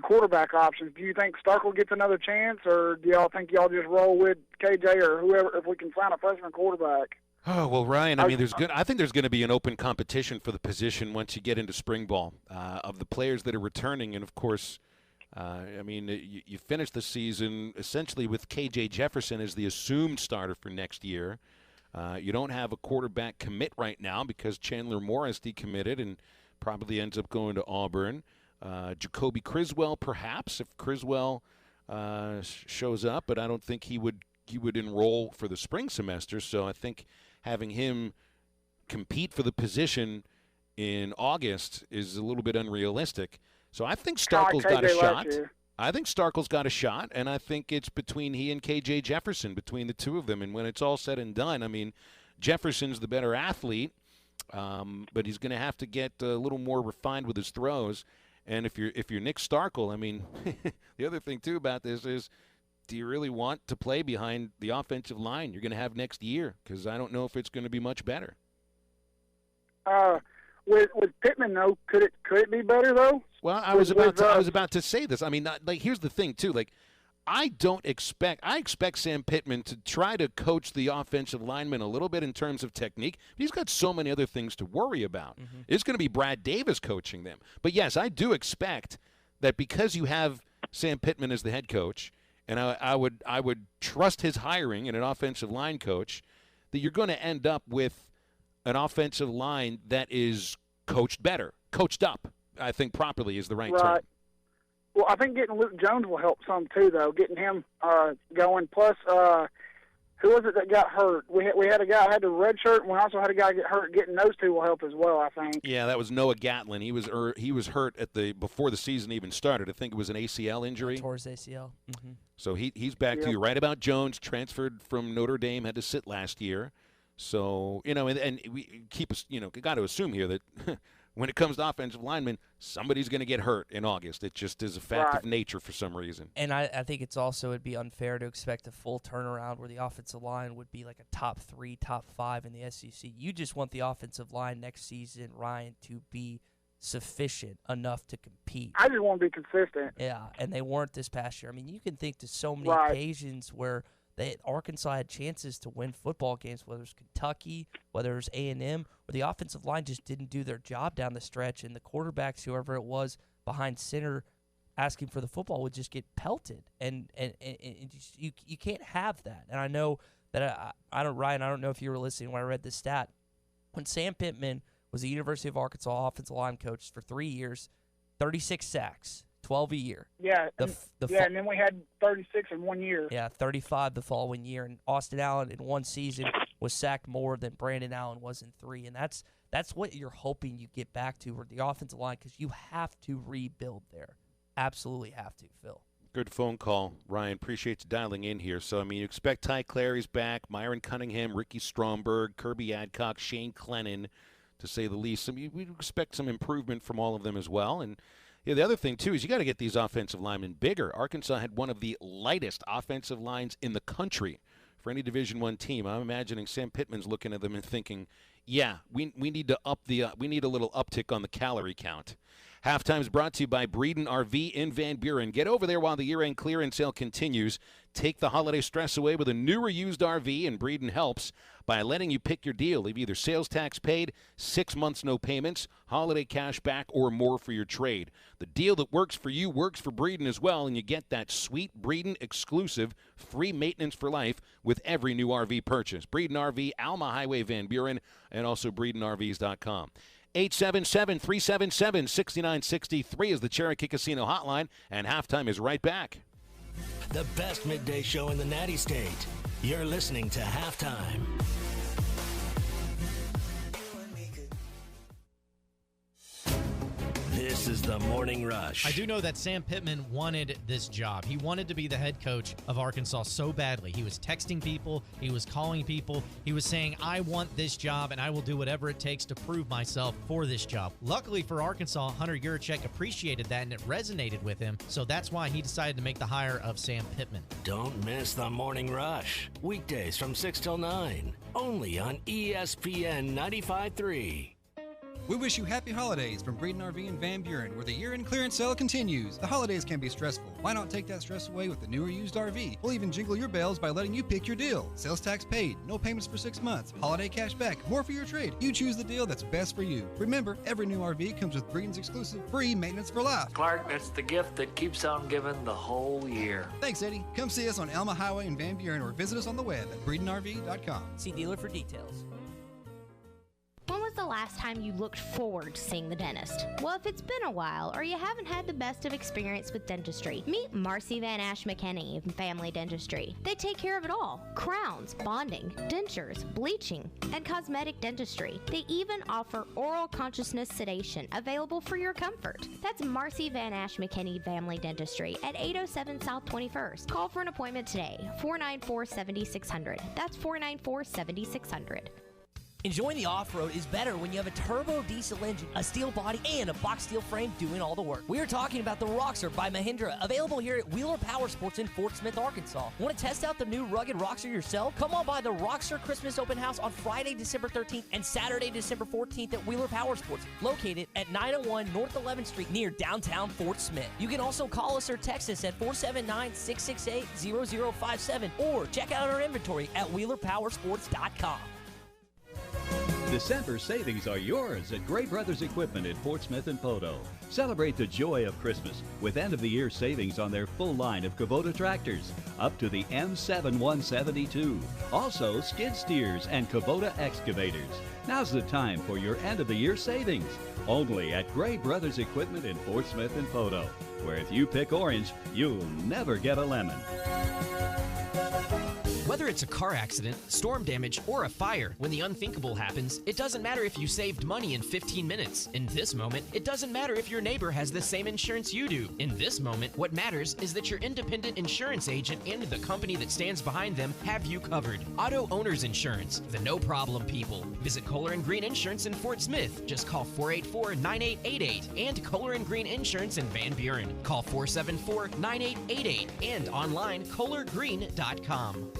quarterback options? Do you think Starkel gets another chance, or do y'all think y'all just roll with KJ or whoever if we can find a freshman quarterback? Oh, well, Ryan, I think there's going to be an open competition for the position once you get into spring ball of the players that are returning. And, of course, you finish the season essentially with KJ Jefferson as the assumed starter for next year. You don't have a quarterback commit right now because Chandler Morris decommitted and probably ends up going to Auburn. Jacoby Criswell, perhaps, if Criswell shows up, but I don't think he would enroll for the spring semester. So I think having him compete for the position in August is a little bit unrealistic. So I think Starkel's got a shot. I think Starkel's got a shot, and I think it's between he and KJ Jefferson, between the two of them. And when it's all said and done, I mean, Jefferson's the better athlete, but he's going to have to get a little more refined with his throws. And if you're Nick Starkel, I mean, the other thing too about this is, do you really want to play behind the offensive line you're going to have next year? Because I don't know if it's going to be much better. With Pittman, though, could it be better though? Well, I was about to say this. I mean, here's the thing too. I expect Sam Pittman to try to coach the offensive linemen a little bit in terms of technique. He's got so many other things to worry about. It's going to be Brad Davis coaching them. But yes, I do expect that because you have Sam Pittman as the head coach, and I would trust his hiring in an offensive line coach, that you're going to end up with an offensive line that is coached up, I think properly is the right term. Well, I think getting Luke Jones will help some too, though, getting him going. Plus, who was it that got hurt? We had a guy who had the red shirt, and we also had a guy get hurt. Getting those two will help as well, I think. Yeah, that was Noah Gatlin. He was hurt before the season even started. I think it was an ACL injury. Towards ACL. Mm-hmm. So he's back to you. Right about Jones, transferred from Notre Dame, had to sit last year. So, and we got to assume here that when it comes to offensive linemen, somebody's going to get hurt in August. It just is a fact of nature for some reason. And I think it'd be unfair to expect a full turnaround where the offensive line would be like a top 3, top 5 in the SEC. You just want the offensive line next season, Ryan, to be sufficient enough to compete. I just want to be consistent. Yeah, and they weren't this past year. I mean, you can think to so many occasions where Arkansas had chances to win football games, whether it's Kentucky, whether it's A&M, where the offensive line just didn't do their job down the stretch, and the quarterbacks, whoever it was, behind center asking for the football would just get pelted. And you can't have that. And I know that, Ryan, I don't know if you were listening when I read this stat. When Sam Pittman was the University of Arkansas offensive line coach for 3 years, 36 sacks. 12 a year. Yeah, and then we had 36 in 1 year. Yeah, 35 the following year. And Austin Allen in one season was sacked more than Brandon Allen was in 3. And that's what you're hoping you get back to, or the offensive line, because you have to rebuild there. Absolutely have to, Phil. Good phone call, Ryan. Appreciate you dialing in here. So, I mean, you expect Ty Clary's back, Myron Cunningham, Ricky Stromberg, Kirby Adcock, Shane Clennon, to say the least. I mean, we expect some improvement from all of them as well. And the other thing, too, is you got to get these offensive linemen bigger. Arkansas had one of the lightest offensive lines in the country for any Division I team. I'm imagining Sam Pittman's looking at them and thinking, yeah, we need to we need a little uptick on the calorie count. Halftime is brought to you by Breeden RV in Van Buren. Get over there while the year-end clearance sale continues. Take the holiday stress away with a new or used RV, and Breeden helps by letting you pick your deal. Leave either sales tax paid, 6 months no payments, holiday cash back, or more for your trade. The deal that works for you works for Breeden as well, and you get that sweet Breeden exclusive free maintenance for life with every new RV purchase. Breeden RV, Alma Highway, Van Buren, and also BreedenRVs.com. 877-377-6963 is the Cherokee Casino hotline, and halftime is right back. The best midday show in the Natty State. You're listening to Halftime. This is the Morning Rush. I do know that Sam Pittman wanted this job. He wanted to be the head coach of Arkansas so badly. He was texting people. He was calling people. He was saying, I want this job, and I will do whatever it takes to prove myself for this job. Luckily for Arkansas, Hunter Yurachek appreciated that, and it resonated with him, so that's why he decided to make the hire of Sam Pittman. Don't miss the Morning Rush. Weekdays from 6 till 9, only on ESPN 95.3. We wish you happy holidays from Breeden RV in Van Buren, where the year-end clearance sale continues. The holidays can be stressful. Why not take that stress away with the new or used RV? We'll even jingle your bells by letting you pick your deal. Sales tax paid, no payments for 6 months, holiday cash back, more for your trade. You choose the deal that's best for you. Remember, every new RV comes with Breeden's exclusive free maintenance for life. Clark, that's the gift that keeps on giving the whole year. Thanks, Eddie. Come see us on Alma Highway in Van Buren or visit us on the web at BreedenRV.com. See dealer for details. When was the last time you looked forward to seeing the dentist? Well, if it's been a while or you haven't had the best of experience with dentistry, meet Marcy Van Ash McKinney in Family Dentistry. They take care of it all: crowns, bonding, dentures, bleaching, and cosmetic dentistry. They even offer oral consciousness sedation available for your comfort. That's Marcy Van Ash McKinney Family Dentistry at 807 South 21st. Call for an appointment today, 494-7600. That's 494-7600. Enjoying the off-road is better when you have a turbo diesel engine, a steel body, and a box steel frame doing all the work. We are talking about the Roxor by Mahindra, available here at Wheeler Power Sports in Fort Smith, Arkansas. Want to test out the new rugged Roxor yourself? Come on by the Roxor Christmas Open House on Friday, December 13th and Saturday, December 14th at Wheeler Power Sports, located at 901 North 11th Street near downtown Fort Smith. You can also call us or text us at 479-668-0057 or check out our inventory at WheelerPowersports.com. December savings are yours at Gray Brothers Equipment in Fort Smith and Poteau. Celebrate the joy of Christmas with end-of-the-year savings on their full line of Kubota tractors, up to the M7 172. Also, skid steers and Kubota excavators. Now's the time for your end-of-the-year savings. Only at Gray Brothers Equipment in Fort Smith and Poteau, where if you pick orange, you'll never get a lemon. Whether it's a car accident, storm damage, or a fire, when the unthinkable happens, it doesn't matter if you saved money in 15 minutes. In this moment, it doesn't matter if your neighbor has the same insurance you do. In this moment, what matters is that your independent insurance agent and the company that stands behind them have you covered. Auto Owners Insurance, the no-problem people. Visit Kohler & Green Insurance in Fort Smith. Just call 484-9888. And Kohler & Green Insurance in Van Buren. Call 474-9888. And online, kohlergreen.com.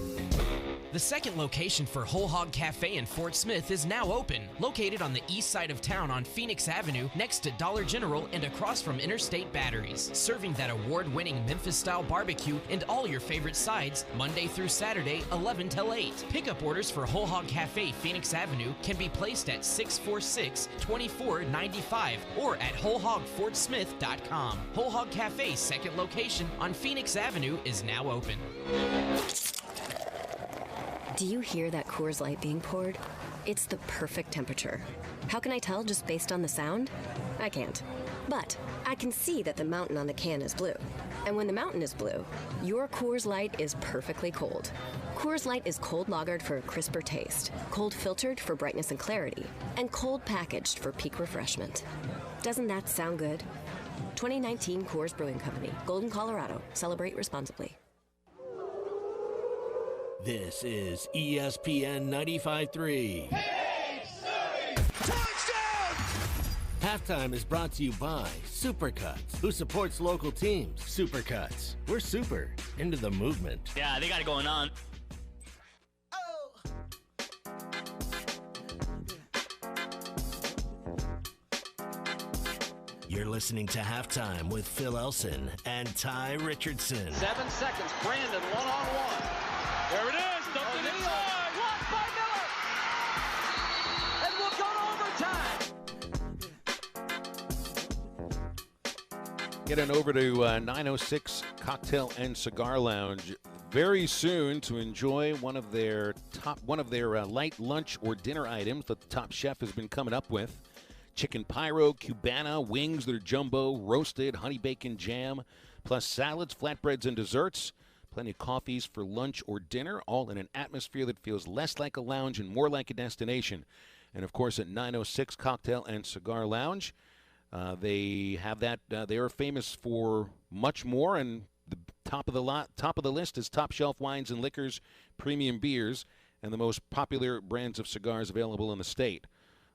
The second location for Whole Hog Cafe in Fort Smith is now open. Located on the east side of town on Phoenix Avenue, next to Dollar General and across from Interstate Batteries. Serving that award-winning Memphis-style barbecue and all your favorite sides, Monday through Saturday, 11 till 8. Pickup orders for Whole Hog Cafe Phoenix Avenue can be placed at 646-2495 or at wholehogfortsmith.com. Whole Hog Cafe's second location on Phoenix Avenue is now open. Do you hear that Coors Light being poured? It's the perfect temperature. How can I tell just based on the sound? I can't. But I can see that the mountain on the can is blue. And when the mountain is blue, your Coors Light is perfectly cold. Coors Light is cold lagered for a crisper taste, cold filtered for brightness and clarity, and cold packaged for peak refreshment. Doesn't that sound good? 2019 Coors Brewing Company, Golden, Colorado. Celebrate responsibly. This is ESPN 95.3. Halftime is brought to you by Supercuts, who supports local teams. Supercuts. We're super into the movement. Yeah, they got it going on. You're listening to Halftime with Phil Elson and Ty Richardson. 7 seconds. Brandon one-on-one. There it is. Dumped it inside. Blocked by Miller. And we'll go to overtime. Getting over to 906 Cocktail and Cigar Lounge very soon to enjoy one of their light lunch or dinner items that the top chef has been coming up with. Chicken pyro, Cubana, wings that are jumbo, roasted, honey bacon jam, plus salads, flatbreads, and desserts. Plenty of coffees for lunch or dinner, all in an atmosphere that feels less like a lounge and more like a destination. And, of course, at 906 Cocktail and Cigar Lounge, they have that. They are famous for much more, and the top of the list is top shelf wines and liquors, premium beers, and the most popular brands of cigars available in the state.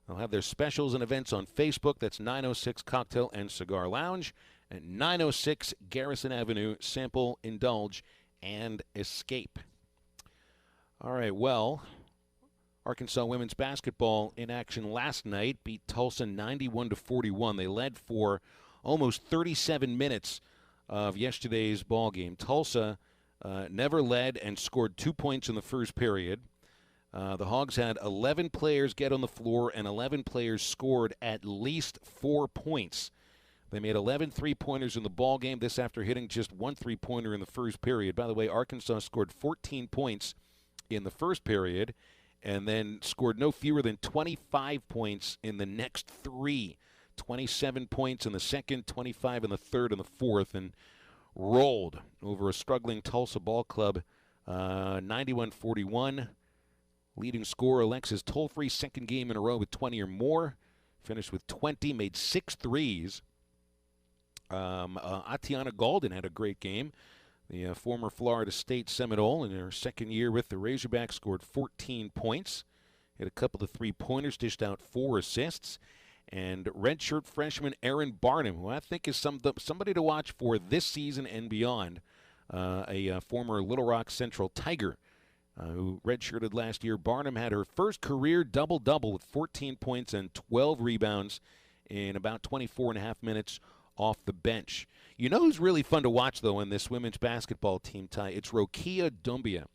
They'll have their specials and events on Facebook. That's 906 Cocktail and Cigar Lounge at 906 Garrison Avenue. Sample, indulge, and escape. All right, well, Arkansas women's basketball in action last night beat Tulsa 91-41. They led for almost 37 minutes of yesterday's ball game. Tulsa never led and scored 2 points in the first period. The Hogs had 11 players get on the floor, and 11 players scored at least 4 points. They made 11 three-pointers in the ball game, this after hitting just one three-pointer in the first period. By the way, Arkansas scored 14 points in the first period and then scored no fewer than 25 points in the next three. 27 points in the second, 25 in the third and the fourth, and rolled over a struggling Tulsa ball club 91-41. Leading scorer Alexis Tolfree, second game in a row with 20 or more. Finished with 20, made 6 threes. Atiana Golden had a great game. The former Florida State Seminole in her second year with the Razorbacks scored 14 points. Hit a couple of three-pointers, dished out 4 assists. And redshirt freshman Aaron Barnum, who I think is somebody to watch for this season and beyond, a former Little Rock Central Tiger who redshirted last year. Barnum had her first career double-double with 14 points and 12 rebounds in about 24 and a half minutes off the bench. You know who's really fun to watch, though, in this women's basketball team, Ty? It's Rokia Doumbia.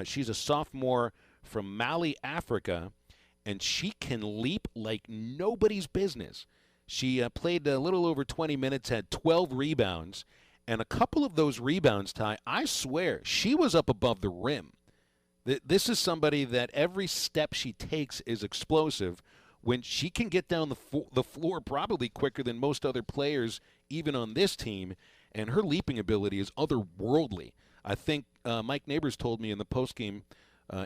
She's a sophomore from Mali, Africa, and she can leap like nobody's business. She played a little over 20 minutes, had 12 rebounds, and a couple of those rebounds, Ty, I swear, she was up above the rim. This is somebody that every step she takes is explosive. When she can get down the floor probably quicker than most other players, even on this team, and her leaping ability is otherworldly. I think Mike Neighbors told me in the postgame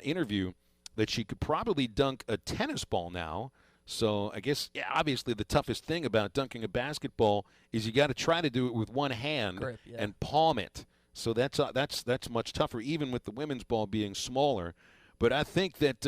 interview that she could probably dunk a tennis ball now. So I guess, yeah, obviously the toughest thing about dunking a basketball is you got to try to do it with one hand and palm it. So that's much tougher, even with the women's ball being smaller. But I think that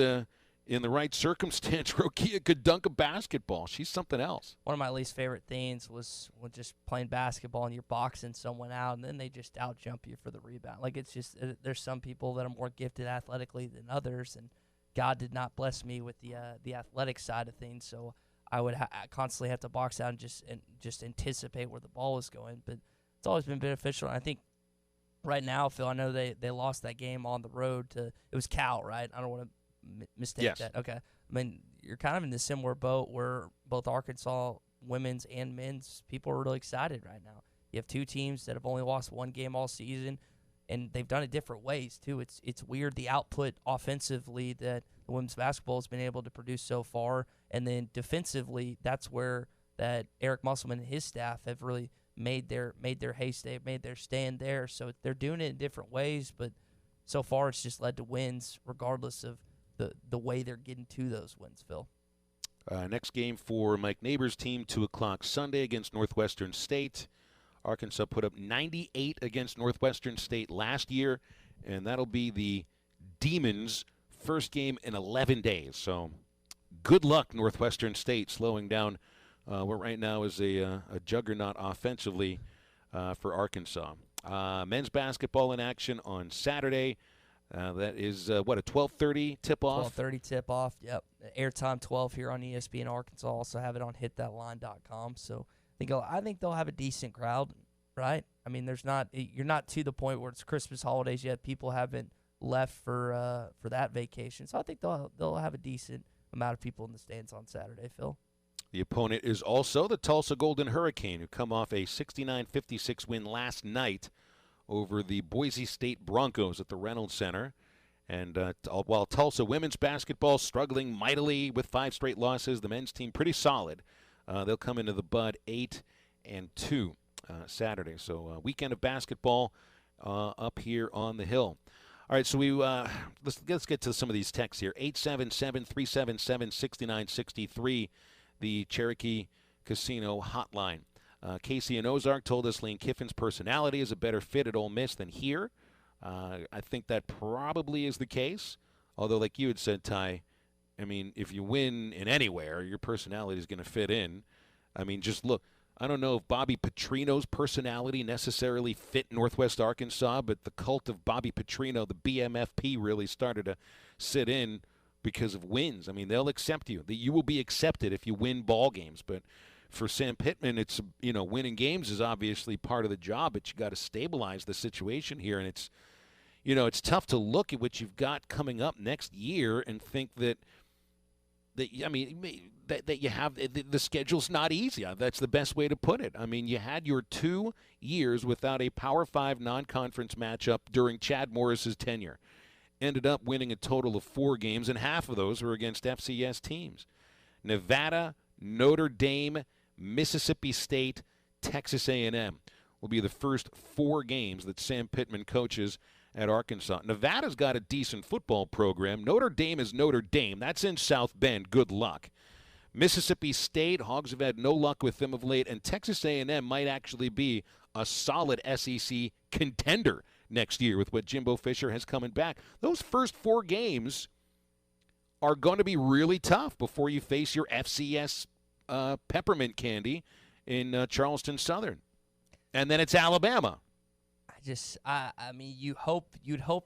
in the right circumstance, Rokia could dunk a basketball. She's something else. One of my least favorite things was just playing basketball and you're boxing someone out, and then they just out-jump you for the rebound. Like, it's just there's some people that are more gifted athletically than others, and God did not bless me with the athletic side of things, so I would constantly have to box out and just anticipate where the ball was going. But it's always been beneficial, and I think right now, Phil, I know they lost that game on the road to – it was Cal, right? I don't want to mistake that. Okay. I mean, you're kind of in the similar boat where both Arkansas women's and men's people are really excited right now. You have two teams that have only lost one game all season, and they've done it different ways, too. It's weird, the output offensively that the women's basketball has been able to produce so far, and then defensively, that's where that Eric Musselman and his staff have really made their haste, they've made their stand there. So they're doing it in different ways, but so far it's just led to wins regardless of the way they're getting to those wins, Phil. Next game for Mike Neighbors' team, 2 o'clock Sunday against Northwestern State. Arkansas put up 98 against Northwestern State last year, and that'll be the Demons' first game in 11 days. So good luck, Northwestern State, slowing down what right now is a juggernaut offensively for Arkansas. Men's basketball in action on Saturday. That is, a 12:30 tip-off? 12:30 tip-off, yep. Airtime 12 here on ESPN Arkansas. Also have it on hitthatline.com. So I think they'll have a decent crowd, right? I mean, you're not to the point where it's Christmas holidays yet. People haven't left for that vacation. So I think they'll have a decent amount of people in the stands on Saturday, Phil. The opponent is also the Tulsa Golden Hurricane, who come off a 69-56 win last night over the Boise State Broncos at the Reynolds Center. And while Tulsa women's basketball struggling mightily with 5 straight losses, the men's team pretty solid. They'll come into the Bud 8-2 Saturday. So weekend of basketball up here on the Hill. All right, so let's get to some of these texts here. 877-377-6963, the Cherokee Casino hotline. Casey in Ozark told us Lane Kiffin's personality is a better fit at Ole Miss than here. I think that probably is the case. Although, like you had said, Ty, I mean, if you win in anywhere, your personality is going to fit in. I mean, just look. I don't know if Bobby Petrino's personality necessarily fit Northwest Arkansas, but the cult of Bobby Petrino, the BMFP, really started to sit in because of wins. I mean, they'll accept you. You will be accepted if you win ball games. But for Sam Pittman, it's, winning games is obviously part of the job, but you got to stabilize the situation here. And it's tough to look at what you've got coming up next year and think that you have the schedule's not easy. That's the best way to put it. I mean, you had your 2 years without a Power 5 non-conference matchup during Chad Morris's tenure. Ended up winning a total of 4 games, and half of those were against FCS teams. Nevada, Notre Dame, Mississippi State, Texas A&M will be the first 4 games that Sam Pittman coaches at Arkansas. Nevada's got a decent football program. Notre Dame is Notre Dame. That's in South Bend. Good luck. Mississippi State, Hogs have had no luck with them of late, and Texas A&M might actually be a solid SEC contender next year with what Jimbo Fisher has coming back. Those first 4 games are going to be really tough before you face your FCS peppermint candy in Charleston Southern. And then it's Alabama. I mean, you'd hope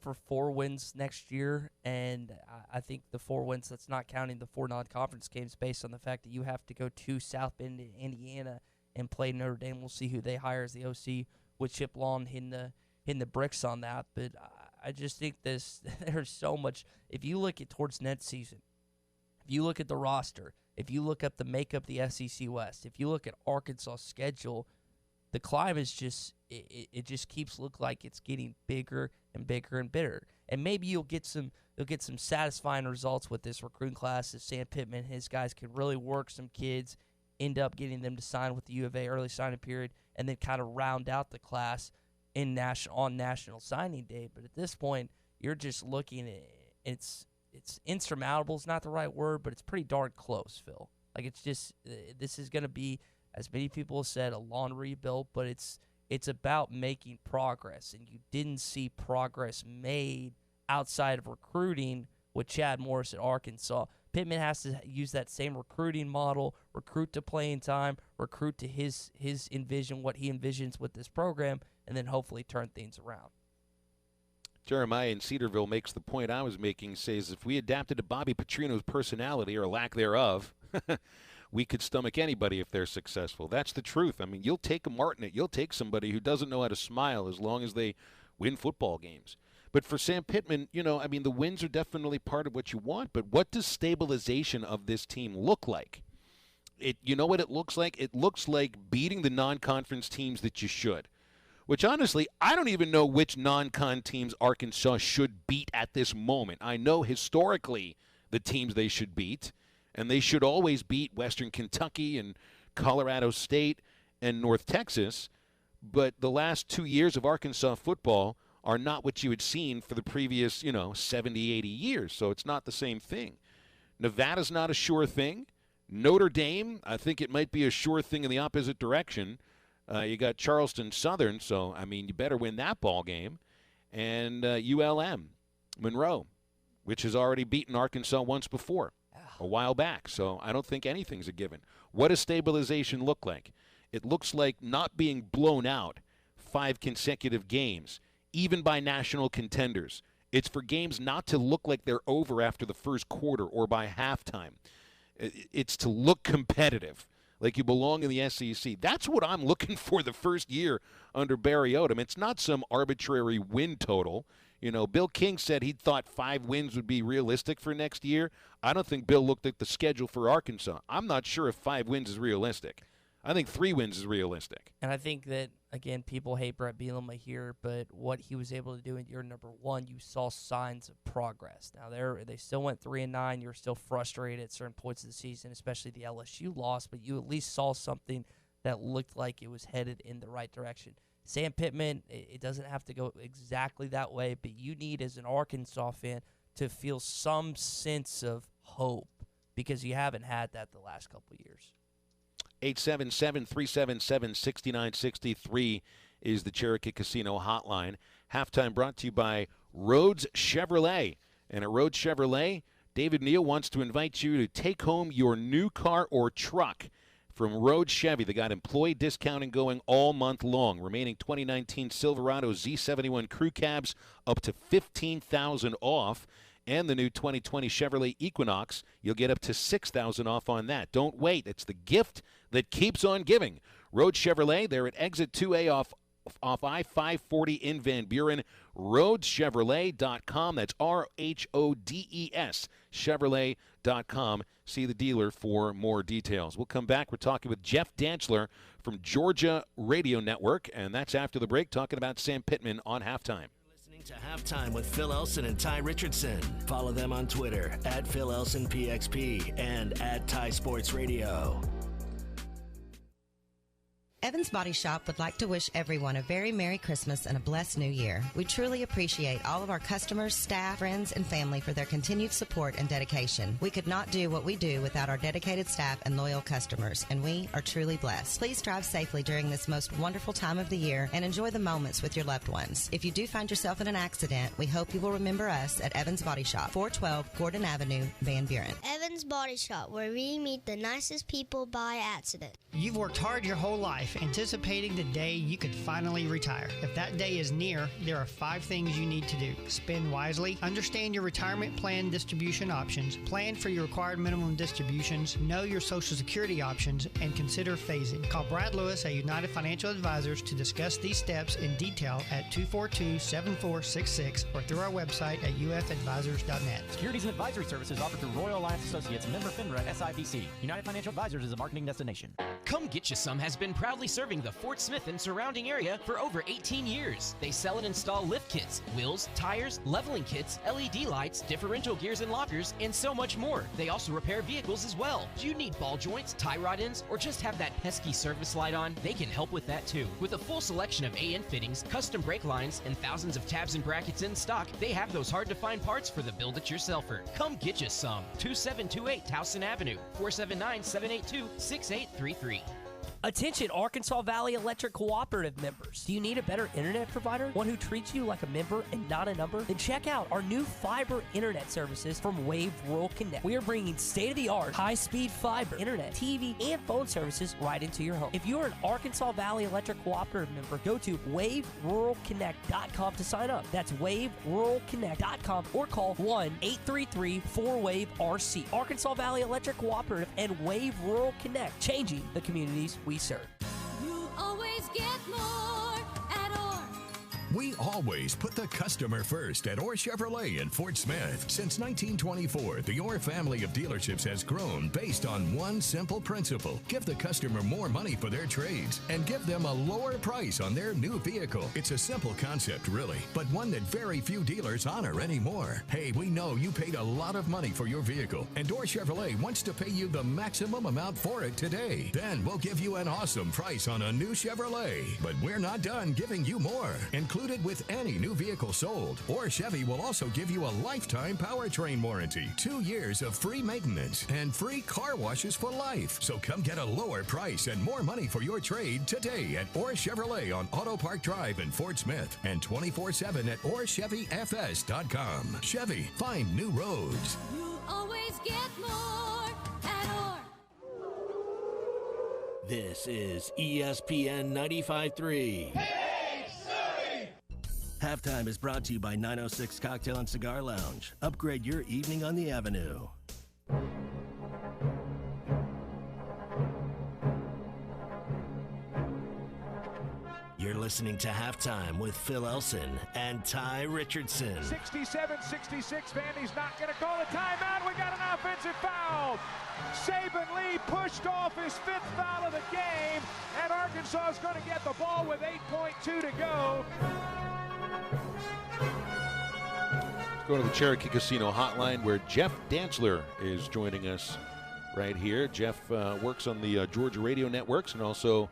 for 4 wins next year, and I think the 4 wins, that's not counting the 4 non-conference games, based on the fact that you have to go to South Bend, Indiana, and play Notre Dame. We'll see who they hire as the OC with Chip Long hitting the bricks on that. But I just think there's so much. If you look at towards next season, If you look at the roster, if you look up the makeup of the SEC West, if you look at Arkansas' schedule, the climb is just it just keeps looking like it's getting bigger and bigger and bigger. And maybe you'll get some satisfying results with this recruiting class if Sam Pittman and his guys can really work some kids, end up getting them to sign with the U of A early signing period, and then kind of round out the class on National Signing Day. But at this point, you're just looking at it's insurmountable. It's not the right word, but it's pretty darn close, Phil. Like, it's just this is going to be, as many people have said, a long rebuild, but it's about making progress, and you didn't see progress made outside of recruiting with Chad Morris at Arkansas. Pittman has to use that same recruiting model, recruit to playing time, recruit to his envision, what he envisions with this program, and then hopefully turn things around. Jeremiah in Cedarville makes the point I was making, says if we adapted to Bobby Petrino's personality or lack thereof, we could stomach anybody if they're successful. That's the truth. I mean, you'll take a Martinet. You'll take somebody who doesn't know how to smile as long as they win football games. But for Sam Pittman, I mean, the wins are definitely part of what you want, but what does stabilization of this team look like? You know what it looks like? It looks like beating the non-conference teams that you should, which honestly, I don't even know which non-con teams Arkansas should beat at this moment. I know historically the teams they should beat, and they should always beat Western Kentucky and Colorado State and North Texas, but the last 2 years of Arkansas football are not what you had seen for the previous, 70, 80 years. So it's not the same thing. Nevada's not a sure thing. Notre Dame, I think it might be a sure thing in the opposite direction. You got Charleston Southern, so, I mean, you better win that ball game. And ULM, Monroe, which has already beaten Arkansas once before, a while back. So I don't think anything's a given. What does stabilization look like? It looks like not being blown out 5 consecutive games, even by national contenders. It's for games not to look like they're over after the first quarter or by halftime. It's to look competitive, like you belong in the SEC. That's what I'm looking for the first year under Barry Odom. It's not some arbitrary win total. Bill King said he thought 5 wins would be realistic for next year. I don't think Bill looked at the schedule for Arkansas. I'm not sure if 5 wins is realistic. I think 3 wins is realistic. And I think that, again, people hate Brett Bielema here, but what he was able to do in year number 1, you saw signs of progress. Now, they still went 3-9. You're still frustrated at certain points of the season, especially the LSU loss, but you at least saw something that looked like it was headed in the right direction. Sam Pittman, it doesn't have to go exactly that way, but you need, as an Arkansas fan, to feel some sense of hope because you haven't had that the last couple of years. 877-377-6963 is the Cherokee Casino hotline. Halftime brought to you by Rhodes Chevrolet. And at Rhodes Chevrolet, David Neal wants to invite you to take home your new car or truck from Rhodes Chevy. They got employee discounting going all month long. Remaining 2019 Silverado Z71 crew cabs up to $15,000 off. And the new 2020 Chevrolet Equinox, you'll get up to $6,000 off on that. Don't wait. It's the gift that keeps on giving. Rhodes Chevrolet, they're at Exit 2A off I-540 in Van Buren. RhodesChevrolet.com. That's RHODES, Chevrolet.com. See the dealer for more details. We'll come back. We're talking with Jeff Dantzler from Georgia Radio Network, and that's after the break, talking about Sam Pittman on Halftime. To Halftime with Phil Elson and Ty Richardson. Follow them on Twitter at Phil Elson PXP and at Ty Sports Radio. Evans Body Shop would like to wish everyone a very Merry Christmas and a blessed New Year. We truly appreciate all of our customers, staff, friends, and family for their continued support and dedication. We could not do what we do without our dedicated staff and loyal customers, and we are truly blessed. Please drive safely during this most wonderful time of the year and enjoy the moments with your loved ones. If you do find yourself in an accident, we hope you will remember us at Evans Body Shop, 412 Gordon Avenue, Van Buren. Evans Body Shop, where we meet the nicest people by accident. You've worked hard your whole life. life anticipating the day you could finally retire. If that day is near, there are 5 things you need to do. Spend wisely, understand your retirement plan distribution options, plan for your required minimum distributions, know your Social Security options, and consider phasing. Call Brad Lewis at United Financial Advisors to discuss these steps in detail at 242-7466 or through our website at ufadvisors.net. Securities and advisory services offered through Royal Alliance Associates, member FINRA SIPC. United Financial Advisors is a marketing destination. Come Get You Some has been proudly serving the Fort Smith and surrounding area for over 18 years. They sell and install lift kits, wheels, tires, leveling kits, LED lights, differential gears and lockers, and so much more. They also repair vehicles as well. Do you need ball joints, tie rod ends, or just have that pesky service light on? They can help with that too. With a full selection of AN fittings, custom brake lines, and thousands of tabs and brackets in stock, they have those hard-to-find parts for the build-it-yourselfer. Come get you some. 2728 Towson Avenue, 479-782-6833. Attention Arkansas Valley Electric Cooperative members. Do you need a better internet provider? One who treats you like a member and not a number? Then check out our new fiber internet services from Wave Rural Connect. We are bringing state-of-the-art, high-speed fiber internet, TV, and phone services right into your home. If you are an Arkansas Valley Electric Cooperative member, go to waveruralconnect.com to sign up. That's waveruralconnect.com or call 1-833-4WAVE-RC. Arkansas Valley Electric Cooperative and Wave Rural Connect, changing the communities we serve. You always get more at Orr. We always put the customer first at Orr Chevrolet in Fort Smith. Since 1924, the Orr family of dealerships has grown based on one simple principle. Give the customer more money for their trades and give them a lower price on their new vehicle. It's a simple concept, really, but one that very few dealers honor anymore. Hey, we know you paid a lot of money for your vehicle, and Orr Chevrolet wants to pay you the maximum amount for it today. Then we'll give you an awesome price on a new Chevrolet. But we're not done giving you more. Included with any new vehicle sold. Orr Chevy will also give you a lifetime powertrain warranty, 2 years of free maintenance, and free car washes for life. So come get a lower price and more money for your trade today at Orr Chevrolet on Auto Park Drive in Fort Smith and 24/7 at OrChevyFS.com. Chevy, find new roads. You always get more at Orr. This is ESPN 95.3. Halftime is brought to you by 906 Cocktail and Cigar Lounge. Upgrade your evening on the Avenue. You're listening to Halftime with Phil Elson and Ty Richardson. 67-66. Vandy's not going to call a timeout. We got an offensive foul. Saban Lee pushed off his 5th foul of the game, and Arkansas is going to get the ball with 8.2 to go. Let's go to the Cherokee Casino hotline where Jeff Dantzler is joining us right here. Jeff works on the Georgia radio networks and also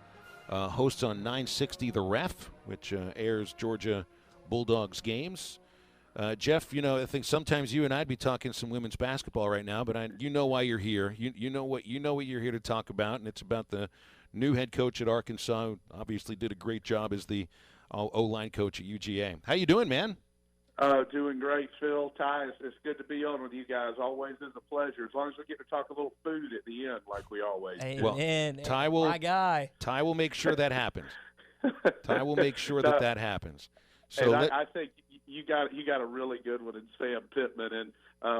hosts on 960 The Ref, which airs Georgia Bulldogs games. Jeff, you know, I think sometimes you and I'd be talking some women's basketball right now, but you know why you're here. You know what you're here to talk about, and it's about the new head coach at Arkansas, who obviously did a great job as the O-line coach at UGA. How you doing, man? Doing great, Phil. Ty, it's good to be on with you guys. Always is a pleasure. As long as we get to talk a little food at the end, like we always do. Well, Ty will, my guy. Ty will make sure that happens. Ty will make sure that happens. So I think you got a really good one in Sam Pittman. And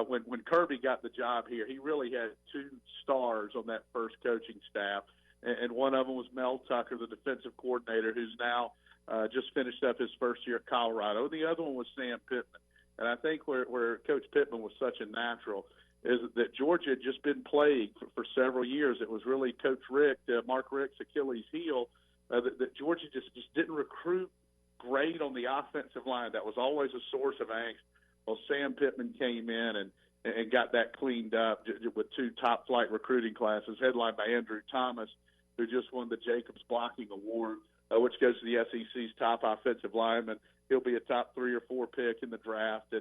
when Kirby got the job here, he really had 2 stars on that first coaching staff, and one of them was Mel Tucker, the defensive coordinator, who's now just finished up his first year at Colorado. The other one was Sam Pittman. And I think where Coach Pittman was such a natural is that Georgia had just been plagued for several years. It was really Coach Mark Richt's Achilles heel, that Georgia just didn't recruit great on the offensive line. That was always a source of angst. Well, Sam Pittman came in and got that cleaned up with 2 top-flight recruiting classes, headlined by Andrew Thomas, who just won the Jacobs Blocking Award, which goes to the SEC's top offensive lineman. He'll be a top 3 or 4 pick in the draft.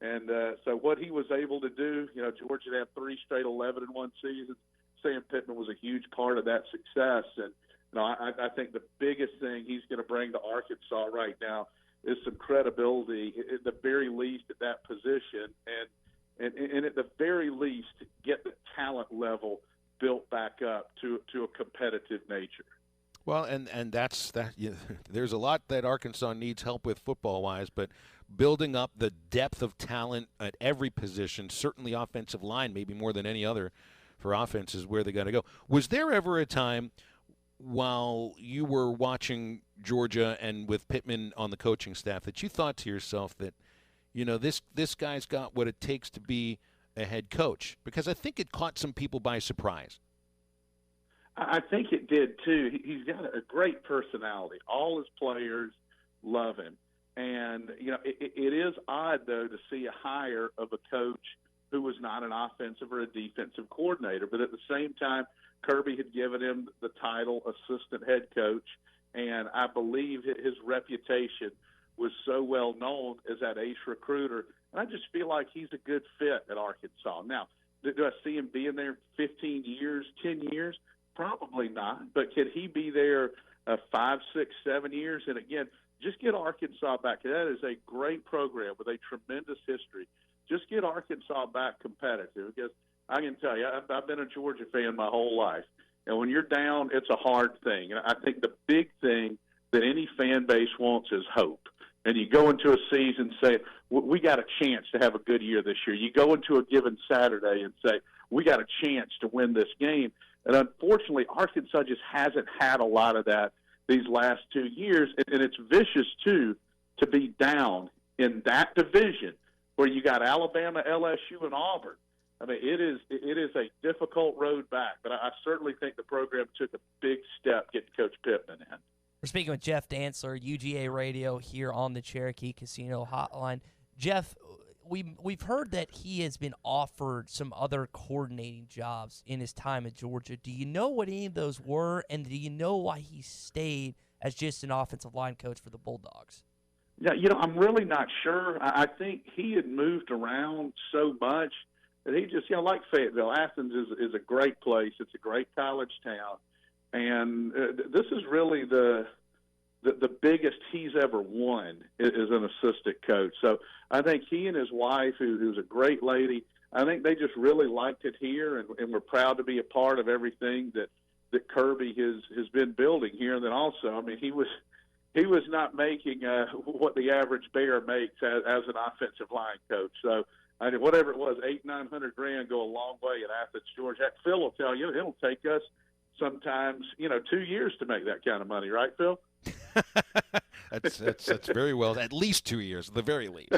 And so what he was able to do, you know, Georgia had 3 straight 11-1 seasons. Sam Pittman was a huge part of that success. And, you know, I think the biggest thing he's going to bring to Arkansas right now is some credibility, at the very least, at that position. And at the very least, get the talent level built back up to a competitive nature. Well, and that's that. There's a lot that Arkansas needs help with football-wise, but building up the depth of talent at every position, certainly offensive line, maybe more than any other for offense, is where they got to go. Was there ever a time while you were watching Georgia and with Pittman on the coaching staff that you thought to yourself that, this guy's got what it takes to be a head coach? Because I think it caught some people by surprise. I think it did, too. He's got a great personality. All his players love him. And, it is odd, though, to see a hire of a coach who was not an offensive or a defensive coordinator. But at the same time, Kirby had given him the title assistant head coach, and I believe his reputation was so well known as that ace recruiter. And I just feel like he's a good fit at Arkansas. Now, do I see him being there 15 years, 10 years? Probably not. But could he be there 5, 6, 7 years? And, again, just get Arkansas back. That is a great program with a tremendous history. Just get Arkansas back competitive, because I can tell you, I've been a Georgia fan my whole life. And when you're down, it's a hard thing. And I think the big thing that any fan base wants is hope. And you go into a season and say, we got a chance to have a good year this year. You go into a given Saturday and say, we got a chance to win this game. And unfortunately, Arkansas just hasn't had a lot of that these last 2 years. And it's vicious, too, to be down in that division where you got Alabama, LSU, and Auburn. I mean, it is a difficult road back. But I certainly think the program took a big step getting Coach Pittman in. We're speaking with Jeff Dantzler, UGA Radio, here on the Cherokee Casino Hotline. Jeff, we've heard that he has been offered some other coordinating jobs in his time at Georgia. Do you know what any of those were, and do you know why he stayed as just an offensive line coach for the Bulldogs? Yeah, I'm really not sure. I think he had moved around so much that he just, like Fayetteville, Athens is a great place. It's a great college town. And this is really the biggest he's ever won as an assistant coach. So I think he and his wife, who's a great lady, I think they just really liked it here, and we're proud to be a part of everything that Kirby has been building here. And then also, I mean, he was not making what the average Bear makes as an offensive line coach. So whatever it was, $800,000-900,000 go a long way at Athens, Georgia. Heck, Phil will tell you it'll take us sometimes 2 years to make that kind of money, right, Phil? That's very well. At least 2 years, at the very least.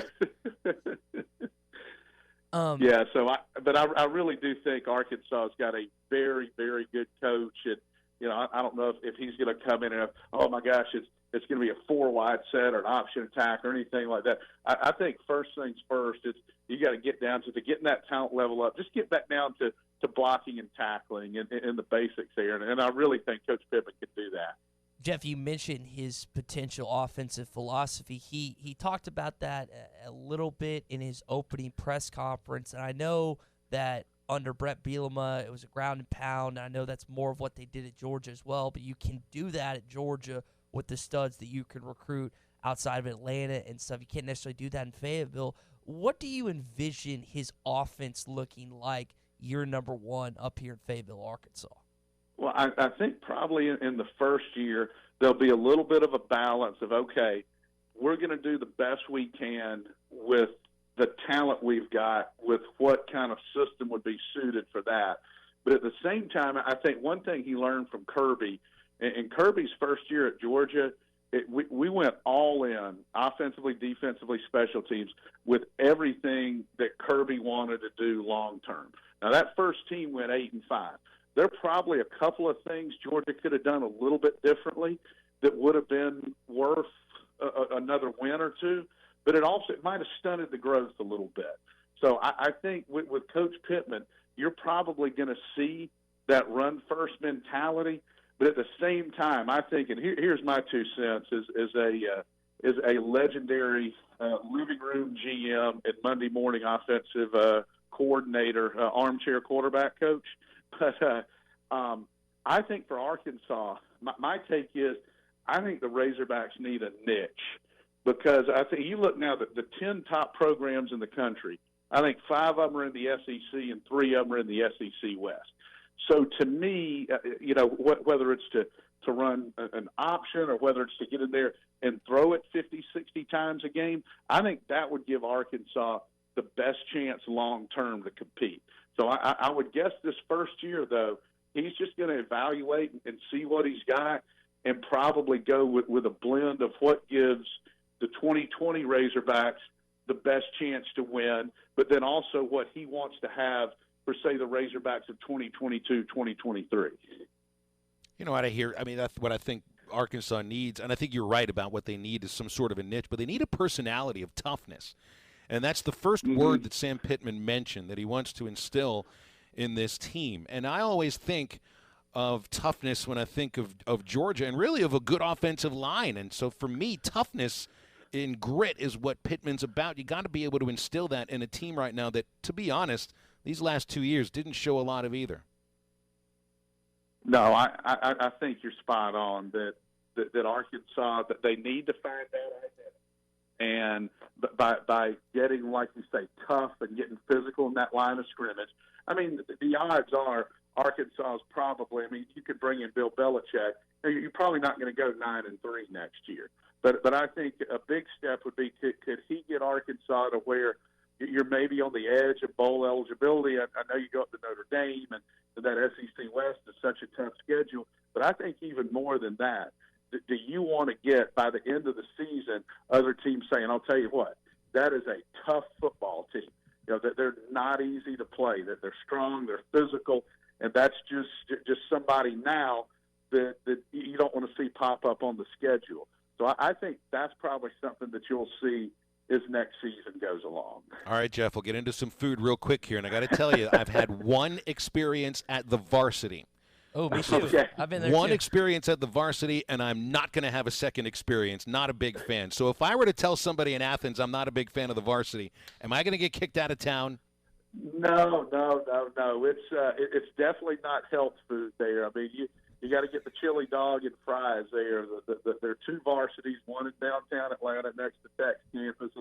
Yeah. So, I really do think Arkansas's got a very, very good coach, and I don't know if he's going to come in and oh my gosh, it's going to be a 4-wide set or an option attack or anything like that. I think first things first is you got to get down to getting that talent level up. Just get back down to blocking and tackling and the basics there. And I really think Coach Pittman can do that. Jeff, you mentioned his potential offensive philosophy. He talked about that a little bit in his opening press conference, and I know that under Brett Bielema, it was a ground and pound. I know that's more of what they did at Georgia as well, but you can do that at Georgia with the studs that you can recruit outside of Atlanta and stuff. You can't necessarily do that in Fayetteville. What do you envision his offense looking like year number one up here in Fayetteville, Arkansas? Well, I think probably in the first year there'll be a little bit of a balance of, okay, we're going to do the best we can with the talent we've got, with what kind of system would be suited for that. But at the same time, I think one thing he learned from Kirby, in Kirby's first year at Georgia, we went all in, offensively, defensively, special teams, with everything that Kirby wanted to do long term. Now, that first team went 8-5. There are probably a couple of things Georgia could have done a little bit differently that would have been worth another win or two, but it might have stunted the growth a little bit. So I think with Coach Pittman, you're probably going to see that run-first mentality. But at the same time, I think, and here's my 2 cents, is a legendary living room GM and Monday morning offensive coordinator, armchair quarterback coach. But I think for Arkansas, my take is I think the Razorbacks need a niche, because I think you look now at the 10 top programs in the country. I think 5 of them are in the SEC and 3 of them are in the SEC West. So to me, whether it's to to run an option or whether it's to get in there and throw it 50, 60 times a game, I think that would give Arkansas the best chance long-term to compete. So I would guess this first year, though, he's just going to evaluate and see what he's got and probably go with a blend of what gives the 2020 Razorbacks the best chance to win, but then also what he wants to have for, say, the Razorbacks of 2022, 2023. You know what I hear? I mean, that's what I think Arkansas needs, and I think you're right about what they need is some sort of a niche, but they need a personality of toughness. And that's the first word that Sam Pittman mentioned that he wants to instill in this team. And I always think of toughness when I think of Georgia and really of a good offensive line. And so for me, toughness and grit is what Pittman's about. You got to be able to instill that in a team right now that, to be honest, these last 2 years didn't show a lot of either. No, I think you're spot on that Arkansas, that they need to find that identity. And by getting, like you say, tough and getting physical in that line of scrimmage, I mean, the odds are Arkansas is probably, I mean, you could bring in Bill Belichick. You're probably not going to go 9-3 next year. But I think a big step would be could he get Arkansas to where you're maybe on the edge of bowl eligibility. I know you go up to Notre Dame, and that SEC West is such a tough schedule. But I think even more than that, do you want to get, by the end of the season, other teams saying, I'll tell you what, that is a tough football team. You know, that they're not easy to play, that they're strong, they're physical, and that's just somebody now that you don't want to see pop up on the schedule. So I think that's probably something that you'll see as next season goes along. All right, Jeff, we'll get into some food real quick here. And I got to tell you, I've had one experience at the Varsity. Oh, me too. Okay. I've been there One too. experience at the Varsity, and I'm not going to have a second experience. Not a big fan. So if I were to tell somebody in Athens I'm not a big fan of the Varsity, am I going to get kicked out of town? No. It's definitely not health food there. I mean, you got to get the chili dog and fries there. There are two varsities, one in downtown Atlanta next to Tech campus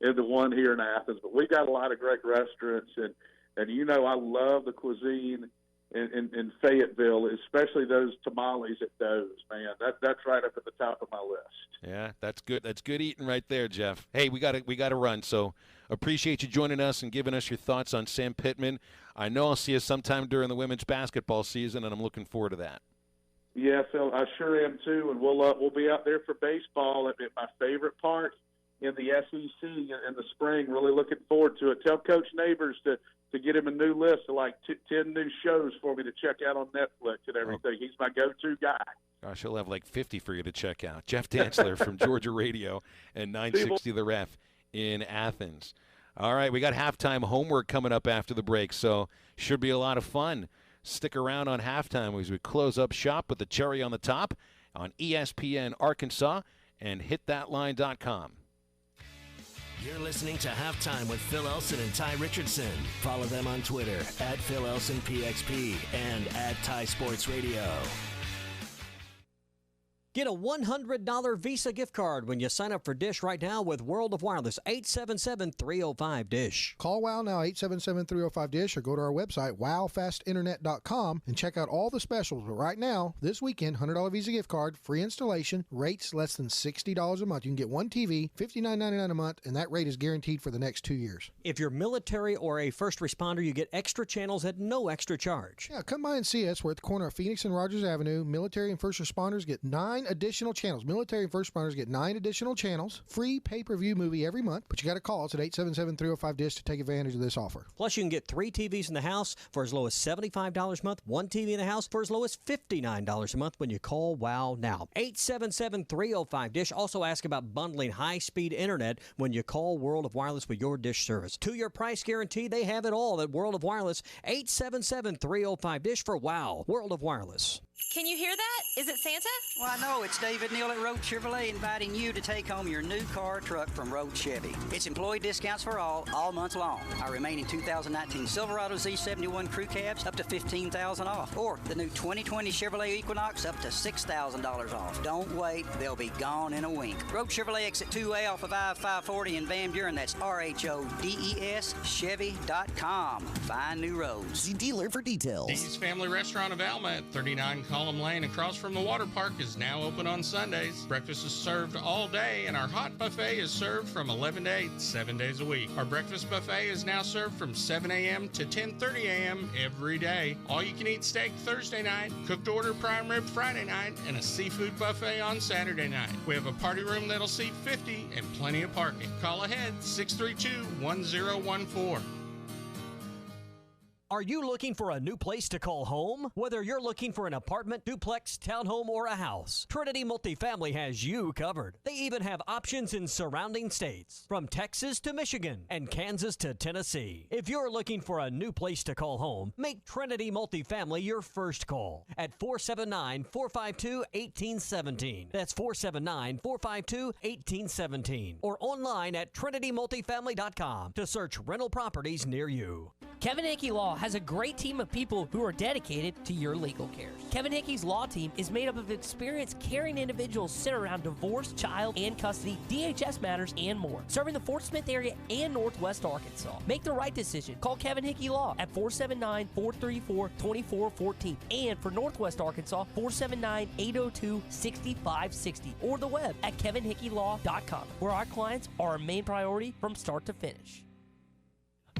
and the one here in Athens. But we got a lot of great restaurants, and you know I love the cuisine in Fayetteville, especially those tamales at Doe's, man. That's right up at the top of my list. Yeah, that's good. That's good eating right there, Jeff. Hey, we got to run. So appreciate you joining us and giving us your thoughts on Sam Pittman. I know I'll see you sometime during the women's basketball season, and I'm looking forward to that. Yeah, Phil, I sure am too, and we'll be out there for baseball at my favorite part in the SEC in the spring. Really looking forward to it. Tell Coach Neighbors to get him a new list of like 10 new shows for me to check out on Netflix and everything. He's my go-to guy. Gosh, he'll have like 50 for you to check out. Jeff Dantzler from Georgia Radio and 960 The Ref in Athens. All right, we got halftime homework coming up after the break, so should be a lot of fun. Stick around on halftime as we close up shop with the cherry on the top on ESPN Arkansas and hitthatline.com. You're listening to Halftime with Phil Elson and Ty Richardson. Follow them on Twitter at Phil Elson PXP and at Ty Sports Radio. Get a $100 Visa gift card when you sign up for Dish right now with World of Wireless, 877-305-DISH. Call WOW now, 877-305-DISH, or go to our website, wowfastinternet.com, and check out all the specials. But right now, this weekend, $100 Visa gift card, free installation, rates less than $60 a month. You can get one TV, $59.99 a month, and that rate is guaranteed for the next 2 years. If you're military or a first responder, you get extra channels at no extra charge. Yeah, come by and see us. We're at the corner of Phoenix and Rogers Avenue. Military and first responders get 9 additional channels. Military and first responders get 9 additional channels. Free pay-per-view movie every month, but you got to call us at 877-305-DISH to take advantage of this offer. Plus, you can get 3 TVs in the house for as low as $75 a month, 1 TV in the house for as low as $59 a month when you call WOW now. 877-305-DISH. Also ask about bundling high-speed internet when you call World of Wireless with your Dish service. 2-year price guarantee, they have it all at World of Wireless. 877-305-DISH for WOW. World of Wireless. Can you hear that? Is it Santa? Well, I know Hello, it's David Neal at Road Chevrolet inviting you to take home your new car or truck from Road Chevy. It's employee discounts for all month long. Our remaining 2019 Silverado Z71 Crew Cabs up to $15,000 off. Or the new 2020 Chevrolet Equinox up to $6,000 off. Don't wait, they'll be gone in a wink. Road Chevrolet exit 2A off of I-540 in Van Buren. That's RHODES Chevy.com. Find new roads. See dealer for details. Dee's Family Restaurant of Alma at 39 Column Lane across from the water park is now open on Sundays. Breakfast is served all day, and our hot buffet is served from 11 to 8, 7 days a week. Our breakfast buffet is now served from 7 a.m. to 10:30 a.m. every day. All-you-can-eat steak Thursday night, cooked order prime rib Friday night, and a seafood buffet on Saturday night. We have a party room that'll seat 50 and plenty of parking. Call ahead, 632-1014. Are you looking for a new place to call home? Whether you're looking for an apartment, duplex, townhome, or a house, Trinity Multifamily has you covered. They even have options in surrounding states, from Texas to Michigan and Kansas to Tennessee. If you're looking for a new place to call home, make Trinity Multifamily your first call at 479-452-1817. That's 479-452-1817. Or online at trinitymultifamily.com to search rental properties near you. Kevin Hickey Law has a great team of people who are dedicated to your legal cares. Kevin Hickey's law team is made up of experienced, caring individuals centered around divorce, child, and custody, DHS matters, and more. Serving the Fort Smith area and Northwest Arkansas. Make the right decision. Call Kevin Hickey Law at 479-434-2414. And for Northwest Arkansas, 479-802-6560. Or the web at kevinhickeylaw.com, where our clients are our main priority from start to finish.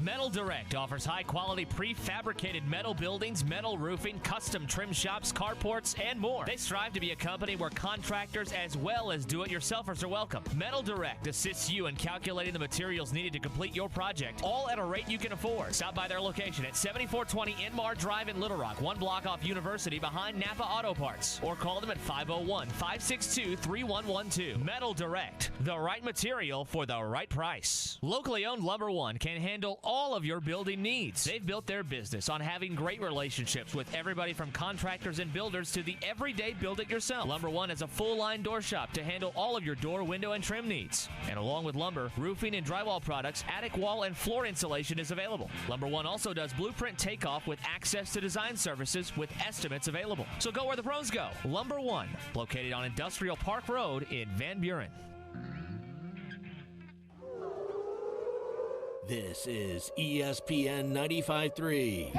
Metal Direct offers high-quality prefabricated metal buildings, metal roofing, custom trim shops, carports, and more. They strive to be a company where contractors as well as do-it-yourselfers are welcome. Metal Direct assists you in calculating the materials needed to complete your project, all at a rate you can afford. Stop by their location at 7420 Enmar Drive in Little Rock, one block off University behind Napa Auto Parts, or call them at 501-562-3112. Metal Direct, the right material for the right price. Locally owned Lumber One can handle all of your building needs. They've built their business on having great relationships with everybody from contractors and builders to the everyday build-it-yourself. Lumber One has a full-line door shop to handle all of your door, window, and trim needs. And along with lumber, roofing and drywall products, attic wall and floor insulation is available. Lumber One also does blueprint takeoff with access to design services with estimates available. So go where the pros go. Lumber One, located on Industrial Park Road in Van Buren. This is ESPN 95.3.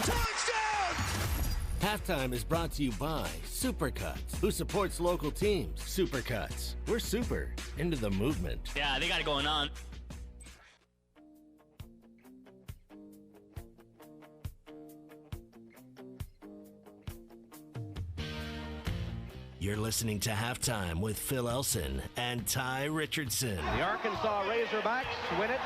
Touchdown! Halftime is brought to you by Supercuts, who supports local teams. Supercuts, we're super into the movement. Yeah, they got it going on. You're listening to Halftime with Phil Elson and Ty Richardson. The Arkansas Razorbacks win it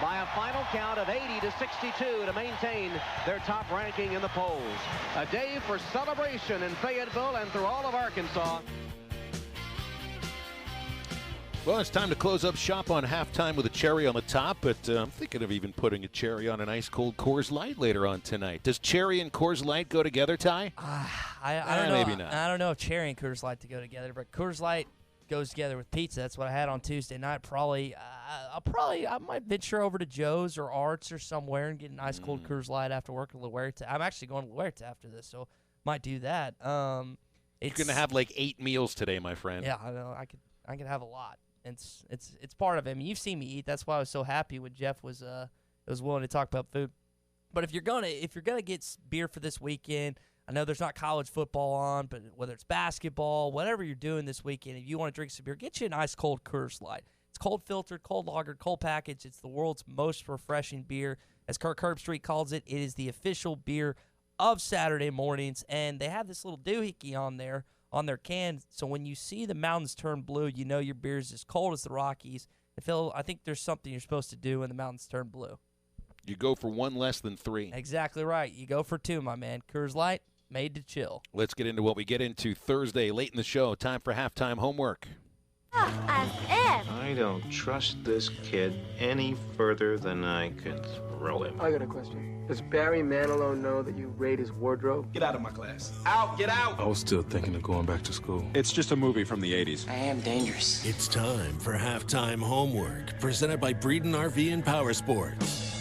by a final count of 80-62 to maintain their top ranking in the polls. A day for celebration in Fayetteville and through all of Arkansas. Well, it's time to close up shop on halftime with a cherry on the top, but I'm thinking of even putting a cherry on an ice-cold Coors Light later on tonight. Does cherry and Coors Light go together, Ty? I don't know. Maybe not. I don't know if cherry and Coors Light to go together, but Coors Light goes together with pizza. That's what I had on Tuesday night. I might venture over to Joe's or Art's or somewhere and get an ice cold Coors Light after work at La Huerta. I'm actually going to La Huerta after this, so might do that. You're going to have like 8 meals today, my friend. Yeah, I know. I could have a lot. It's part of it. I mean, you've seen me eat. That's why I was so happy when Jeff was willing to talk about food. But if you're gonna get beer for this weekend, I know there's not college football on, but whether it's basketball, whatever you're doing this weekend, if you want to drink some beer, get you an ice cold Coors Light. It's cold filtered, cold lagered, cold packaged. It's the world's most refreshing beer. As Kirk Herbstreit calls it, it is the official beer of Saturday mornings. And they have this little doohickey on their can. So when you see the mountains turn blue, you know your beer is as cold as the Rockies. And Phil, I think there's something you're supposed to do when the mountains turn blue. You go for one less than 3. Exactly right. You go for 2, my man. Coors Light, made to chill. Let's get into what we get into Thursday late in the show. Time for halftime homework. I don't trust this kid any further than I can throw. grill him. I got a question. Does Barry Manilow know that you raid his wardrobe? Get out of my class. Out! Get out! I was still thinking of going back to school. It's just a movie from the 80s. I am dangerous. It's time for Halftime Homework, presented by Breeden RV and Power Sports.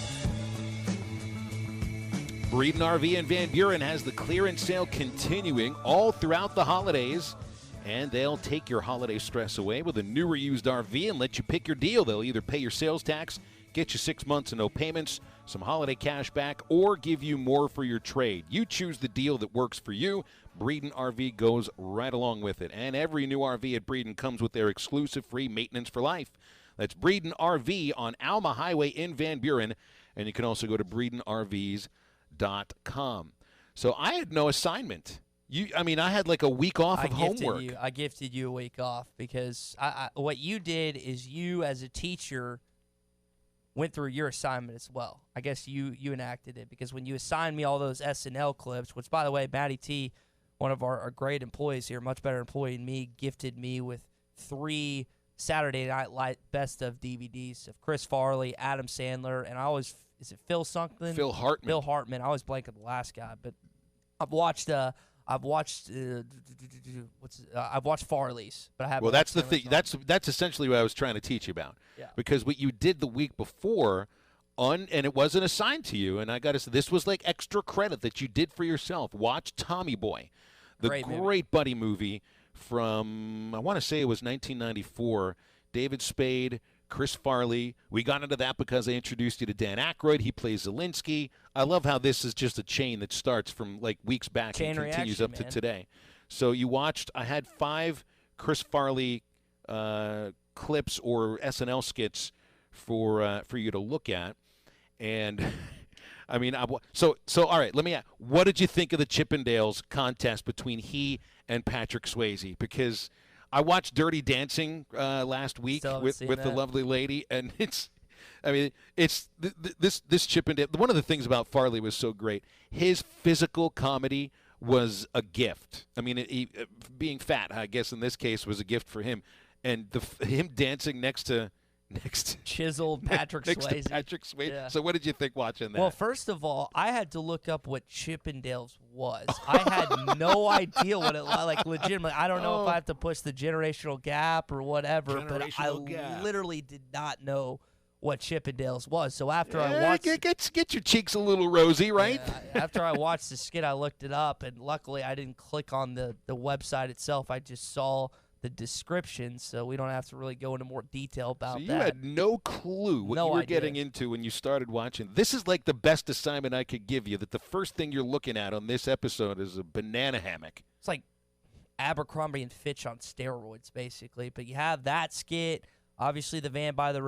Breeden RV in Van Buren has the clearance sale continuing all throughout the holidays, and they'll take your holiday stress away with a new or used RV and let you pick your deal. They'll either pay your sales tax, get you 6 months and no payments, some holiday cash back, or give you more for your trade. You choose the deal that works for you. Breeden RV goes right along with it. And every new RV at Breeden comes with their exclusive free maintenance for life. That's Breeden RV on Alma Highway in Van Buren, and you can also go to BreedenRVs.com. So I had no assignment. I had like a week off of homework. I gifted you a week off because what you did is you, as a teacher, went through your assignment as well. I guess you enacted it because when you assigned me all those SNL clips, which, by the way, Matty T, one of our great employees here, much better employee than me, gifted me with 3 Saturday Night Live best of DVDs of Chris Farley, Adam Sandler, and I always – is it Phil something? Phil Hartman. Phil Hartman. I always blank on the last guy, but I've watched Farley's, but I haven't. Well, that's the thing. That's essentially what I was trying to teach you about. Yeah. Because what you did the week before, and it wasn't assigned to you, and I got to say, this was like extra credit that you did for yourself. Watch Tommy Boy, the great buddy movie from, I want to say it was 1994. David Spade, Chris Farley. We got into that because I introduced you to Dan Aykroyd. He plays Zelensky. I love how this is just a chain that starts from like weeks back and continues up to today. So you watched, I had 5 Chris Farley clips or SNL skits for you to look at. And I mean, so all right, let me ask, what did you think of the Chippendales contest between he and Patrick Swayze? Because I watched Dirty Dancing last week with the lovely lady, and it's this Chippendale. One of the things about Farley was so great. His physical comedy was a gift. I mean, being fat, I guess in this case, was a gift for him, and him dancing next to chiseled Patrick Swayze. To Patrick Swayze. Yeah. So what did you think watching that? Well, first of all, I had to look up what Chippendales was. I had no idea what it like. Legitimately, I don't know if I have to push the generational gap or whatever, but I literally did not know what Chippendales was. So after I watched, get your cheeks a little rosy, right? After I watched the skit, I looked it up, and luckily I didn't click on the website itself. I just saw the description, so we don't have to really go into more detail about that. So you had no clue what you were getting into when you started watching. This is like the best assignment I could give you, that the first thing you're looking at on this episode is a banana hammock. It's like Abercrombie and Fitch on steroids, basically. But you have that skit, obviously the Down by the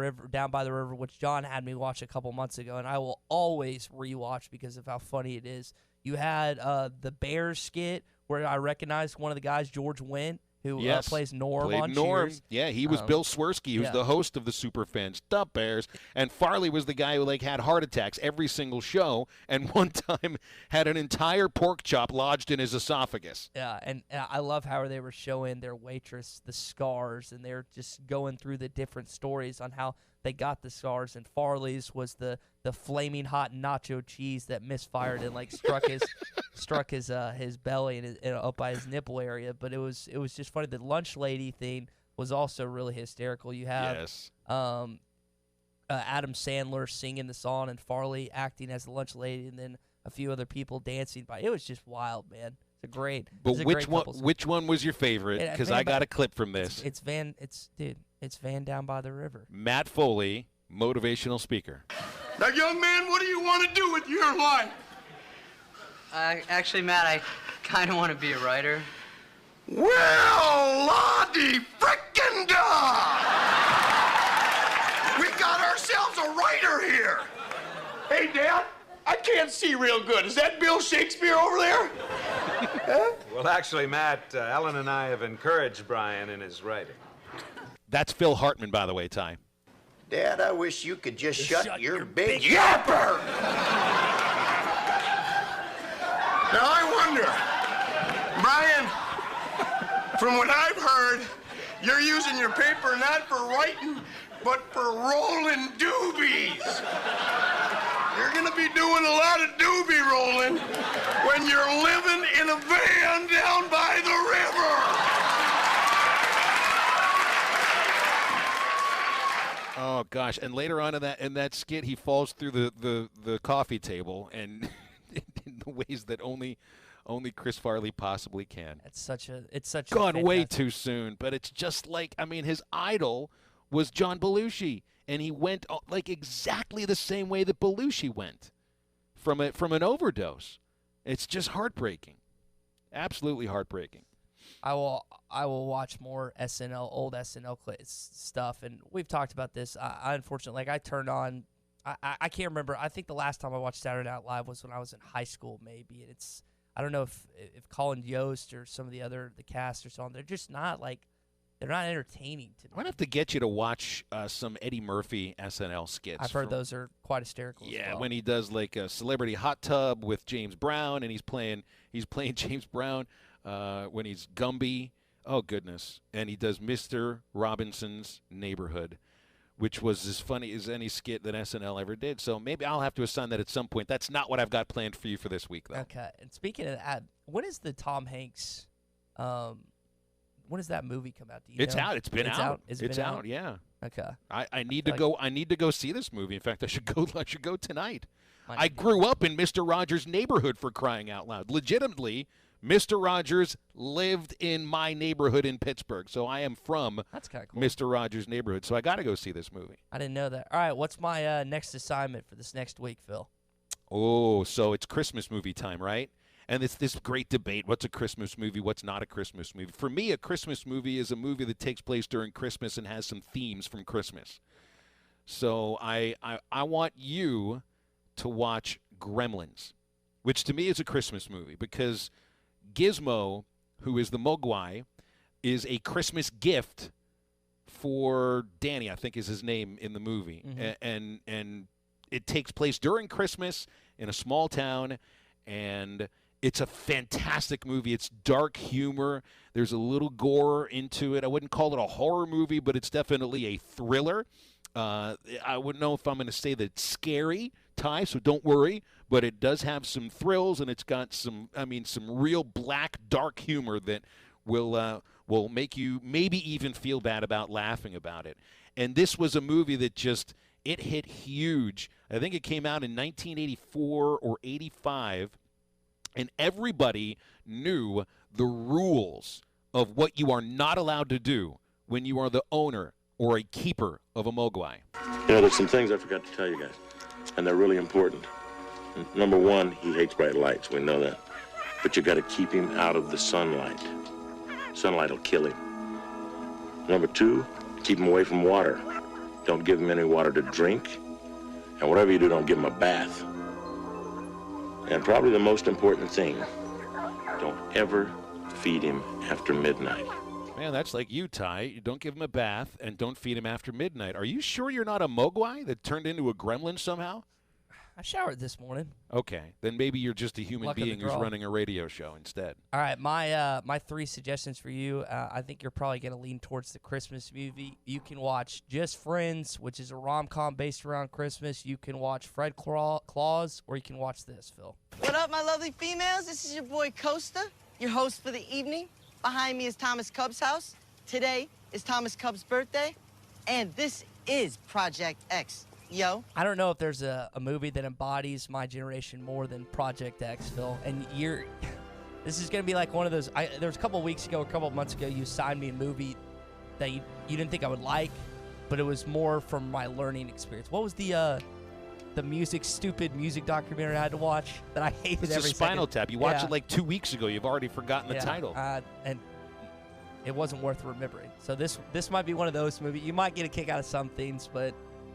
River, which John had me watch a couple months ago, and I will always rewatch because of how funny it is. You had the Bears skit where I recognized one of the guys, George Wendt, who plays Norm on Cheers. Yeah, he was Bill Swirsky, who's the host of the Superfans, the Bears. And Farley was the guy who had heart attacks every single show, and one time had an entire pork chop lodged in his esophagus. Yeah, and I love how they were showing their waitress the scars, and they're just going through the different stories on how they got the scars. And Farley's was the flaming hot nacho cheese that misfired and struck his belly and up by his nipple area. But it was just funny. The lunch lady thing was also really hysterical. You have Adam Sandler singing the song and Farley acting as the lunch lady, and then a few other people dancing by. It was just wild, man. It's a great. But which one was your favorite? Because I got a clip from this. It's Van Down by the River. Matt Foley, motivational speaker. Now, young man, what do you want to do with your life? Actually, Matt, I kind of want to be a writer. Well, la-de frickin' da! We got ourselves a writer here. Hey, Dad, I can't see real good. Is that Bill Shakespeare over there? Huh? Well, actually, Matt, Ellen and I have encouraged Brian in his writing. That's Phil Hartman, by the way, Ty. Dad, I wish you could just shut your big yapper! Now, I wonder, Brian, from what I've heard, you're using your paper not for writing, but for rolling doobies. You're gosh! And later on in that skit, he falls through the coffee table, and in the ways that only Chris Farley possibly can. It's such gone way too soon. But it's just like, I mean, his idol was John Belushi, and he went like exactly the same way that Belushi went from an overdose. It's just heartbreaking, absolutely heartbreaking. I will watch more old SNL stuff, and we've talked about this. I unfortunately, I turned on. I can't remember. I think the last time I watched Saturday Night Live was when I was in high school, maybe. And I don't know if Colin Yost or some of the cast or so on. They're just not they're not entertaining to me. I'm gonna have to get you to watch some Eddie Murphy SNL skits. I've heard those are quite hysterical. Yeah, as well. when he does like a celebrity hot tub with James Brown, and he's playing James Brown when he's Gumby. Oh goodness! And he does Mr. Robinson's Neighborhood, which was as funny as any skit that SNL ever did. So maybe I'll have to assign that at some point. That's not what I've got planned for you for this week, though. Okay. And speaking of that, when is the Tom Hanks? When does that movie come out? Do you It's know? out. It's been out. It's out. Yeah. Okay. I need to go. I need to go see this movie. In fact, I should go tonight. I grew up in Mr. Rogers' neighborhood, for crying out loud. Legitimately, Mr. Rogers lived in my neighborhood in Pittsburgh, so I am from That's kind of cool. Mr. Rogers' neighborhood. So I got to go see this movie. I didn't know that. All right, what's my next assignment for this next week, Phil? Oh, so it's Christmas movie time, right? And it's this great debate. What's a Christmas movie? What's not a Christmas movie? For me, a Christmas movie is a movie that takes place during Christmas and has some themes from Christmas. So I want you to watch Gremlins, which to me is a Christmas movie because Gizmo, who is the Mogwai, is a Christmas gift for Danny, I think is his name in the movie. Mm-hmm. And it takes place during Christmas in a small town, and it's a fantastic movie. It's dark humor. There's a little gore into it. I wouldn't call it a horror movie, but it's definitely a thriller. I wouldn't know if I'm going to say that it's scary, Ty, so don't worry. But it does have some thrills, and it's got some real black, dark humor that will make you maybe even feel bad about laughing about it. And this was a movie that it hit huge. I think it came out in 1984 or 85. And everybody knew the rules of what you are not allowed to do when you are the owner or a keeper of a Mogwai. You know, there's some things I forgot to tell you guys, and they're really important. Number one, he hates bright lights. We know that. But you got to keep him out of the sunlight. Sunlight will kill him. Number two, keep him away from water. Don't give him any water to drink. And whatever you do, don't give him a bath. And probably the most important thing, don't ever feed him after midnight. Man, that's like you, Ty. You don't give him a bath and don't feed him after midnight. Are you sure you're not a Mogwai that turned into a gremlin somehow? I showered this morning. Okay, then maybe you're just a human Luck of the being who's draw. running a radio show instead. All right, my three suggestions for you. I think you're probably going to lean towards the Christmas movie. You can watch Just Friends, which is a rom-com based around Christmas. You can watch Fred Claus, or you can watch this, Phil. What up, my lovely females? This is your boy Costa, your host for the evening. Behind me is Thomas Cub's house. Today is Thomas Cub's birthday, and this is Project X. Yo. I don't know if there's a movie that embodies my generation more than Project X, Phil. And this is going to be like one of those. There was a couple of months ago, you signed me a movie that you didn't think I would like, but it was more from my learning experience. What was the stupid music documentary I had to watch that I hated It's every a Spinal second? Tap. You watched it like 2 weeks ago. You've already forgotten the title. And it wasn't worth remembering. So this might be one of those movies. You might get a kick out of some things, but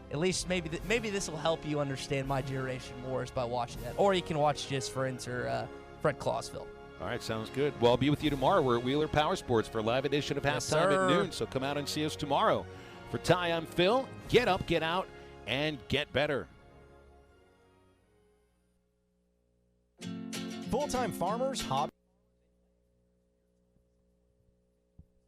at least maybe this will help you understand my generation more is by watching that. Or you can watch Just Friends or Fred Clausville. All right, sounds good. Well, I'll be with you tomorrow. We're at Wheeler Power Sports for a live edition of Halftime at noon, so come out and see us tomorrow. For Ty, I'm Phil. Get up, get out, and get better. Full-time farmers, hobby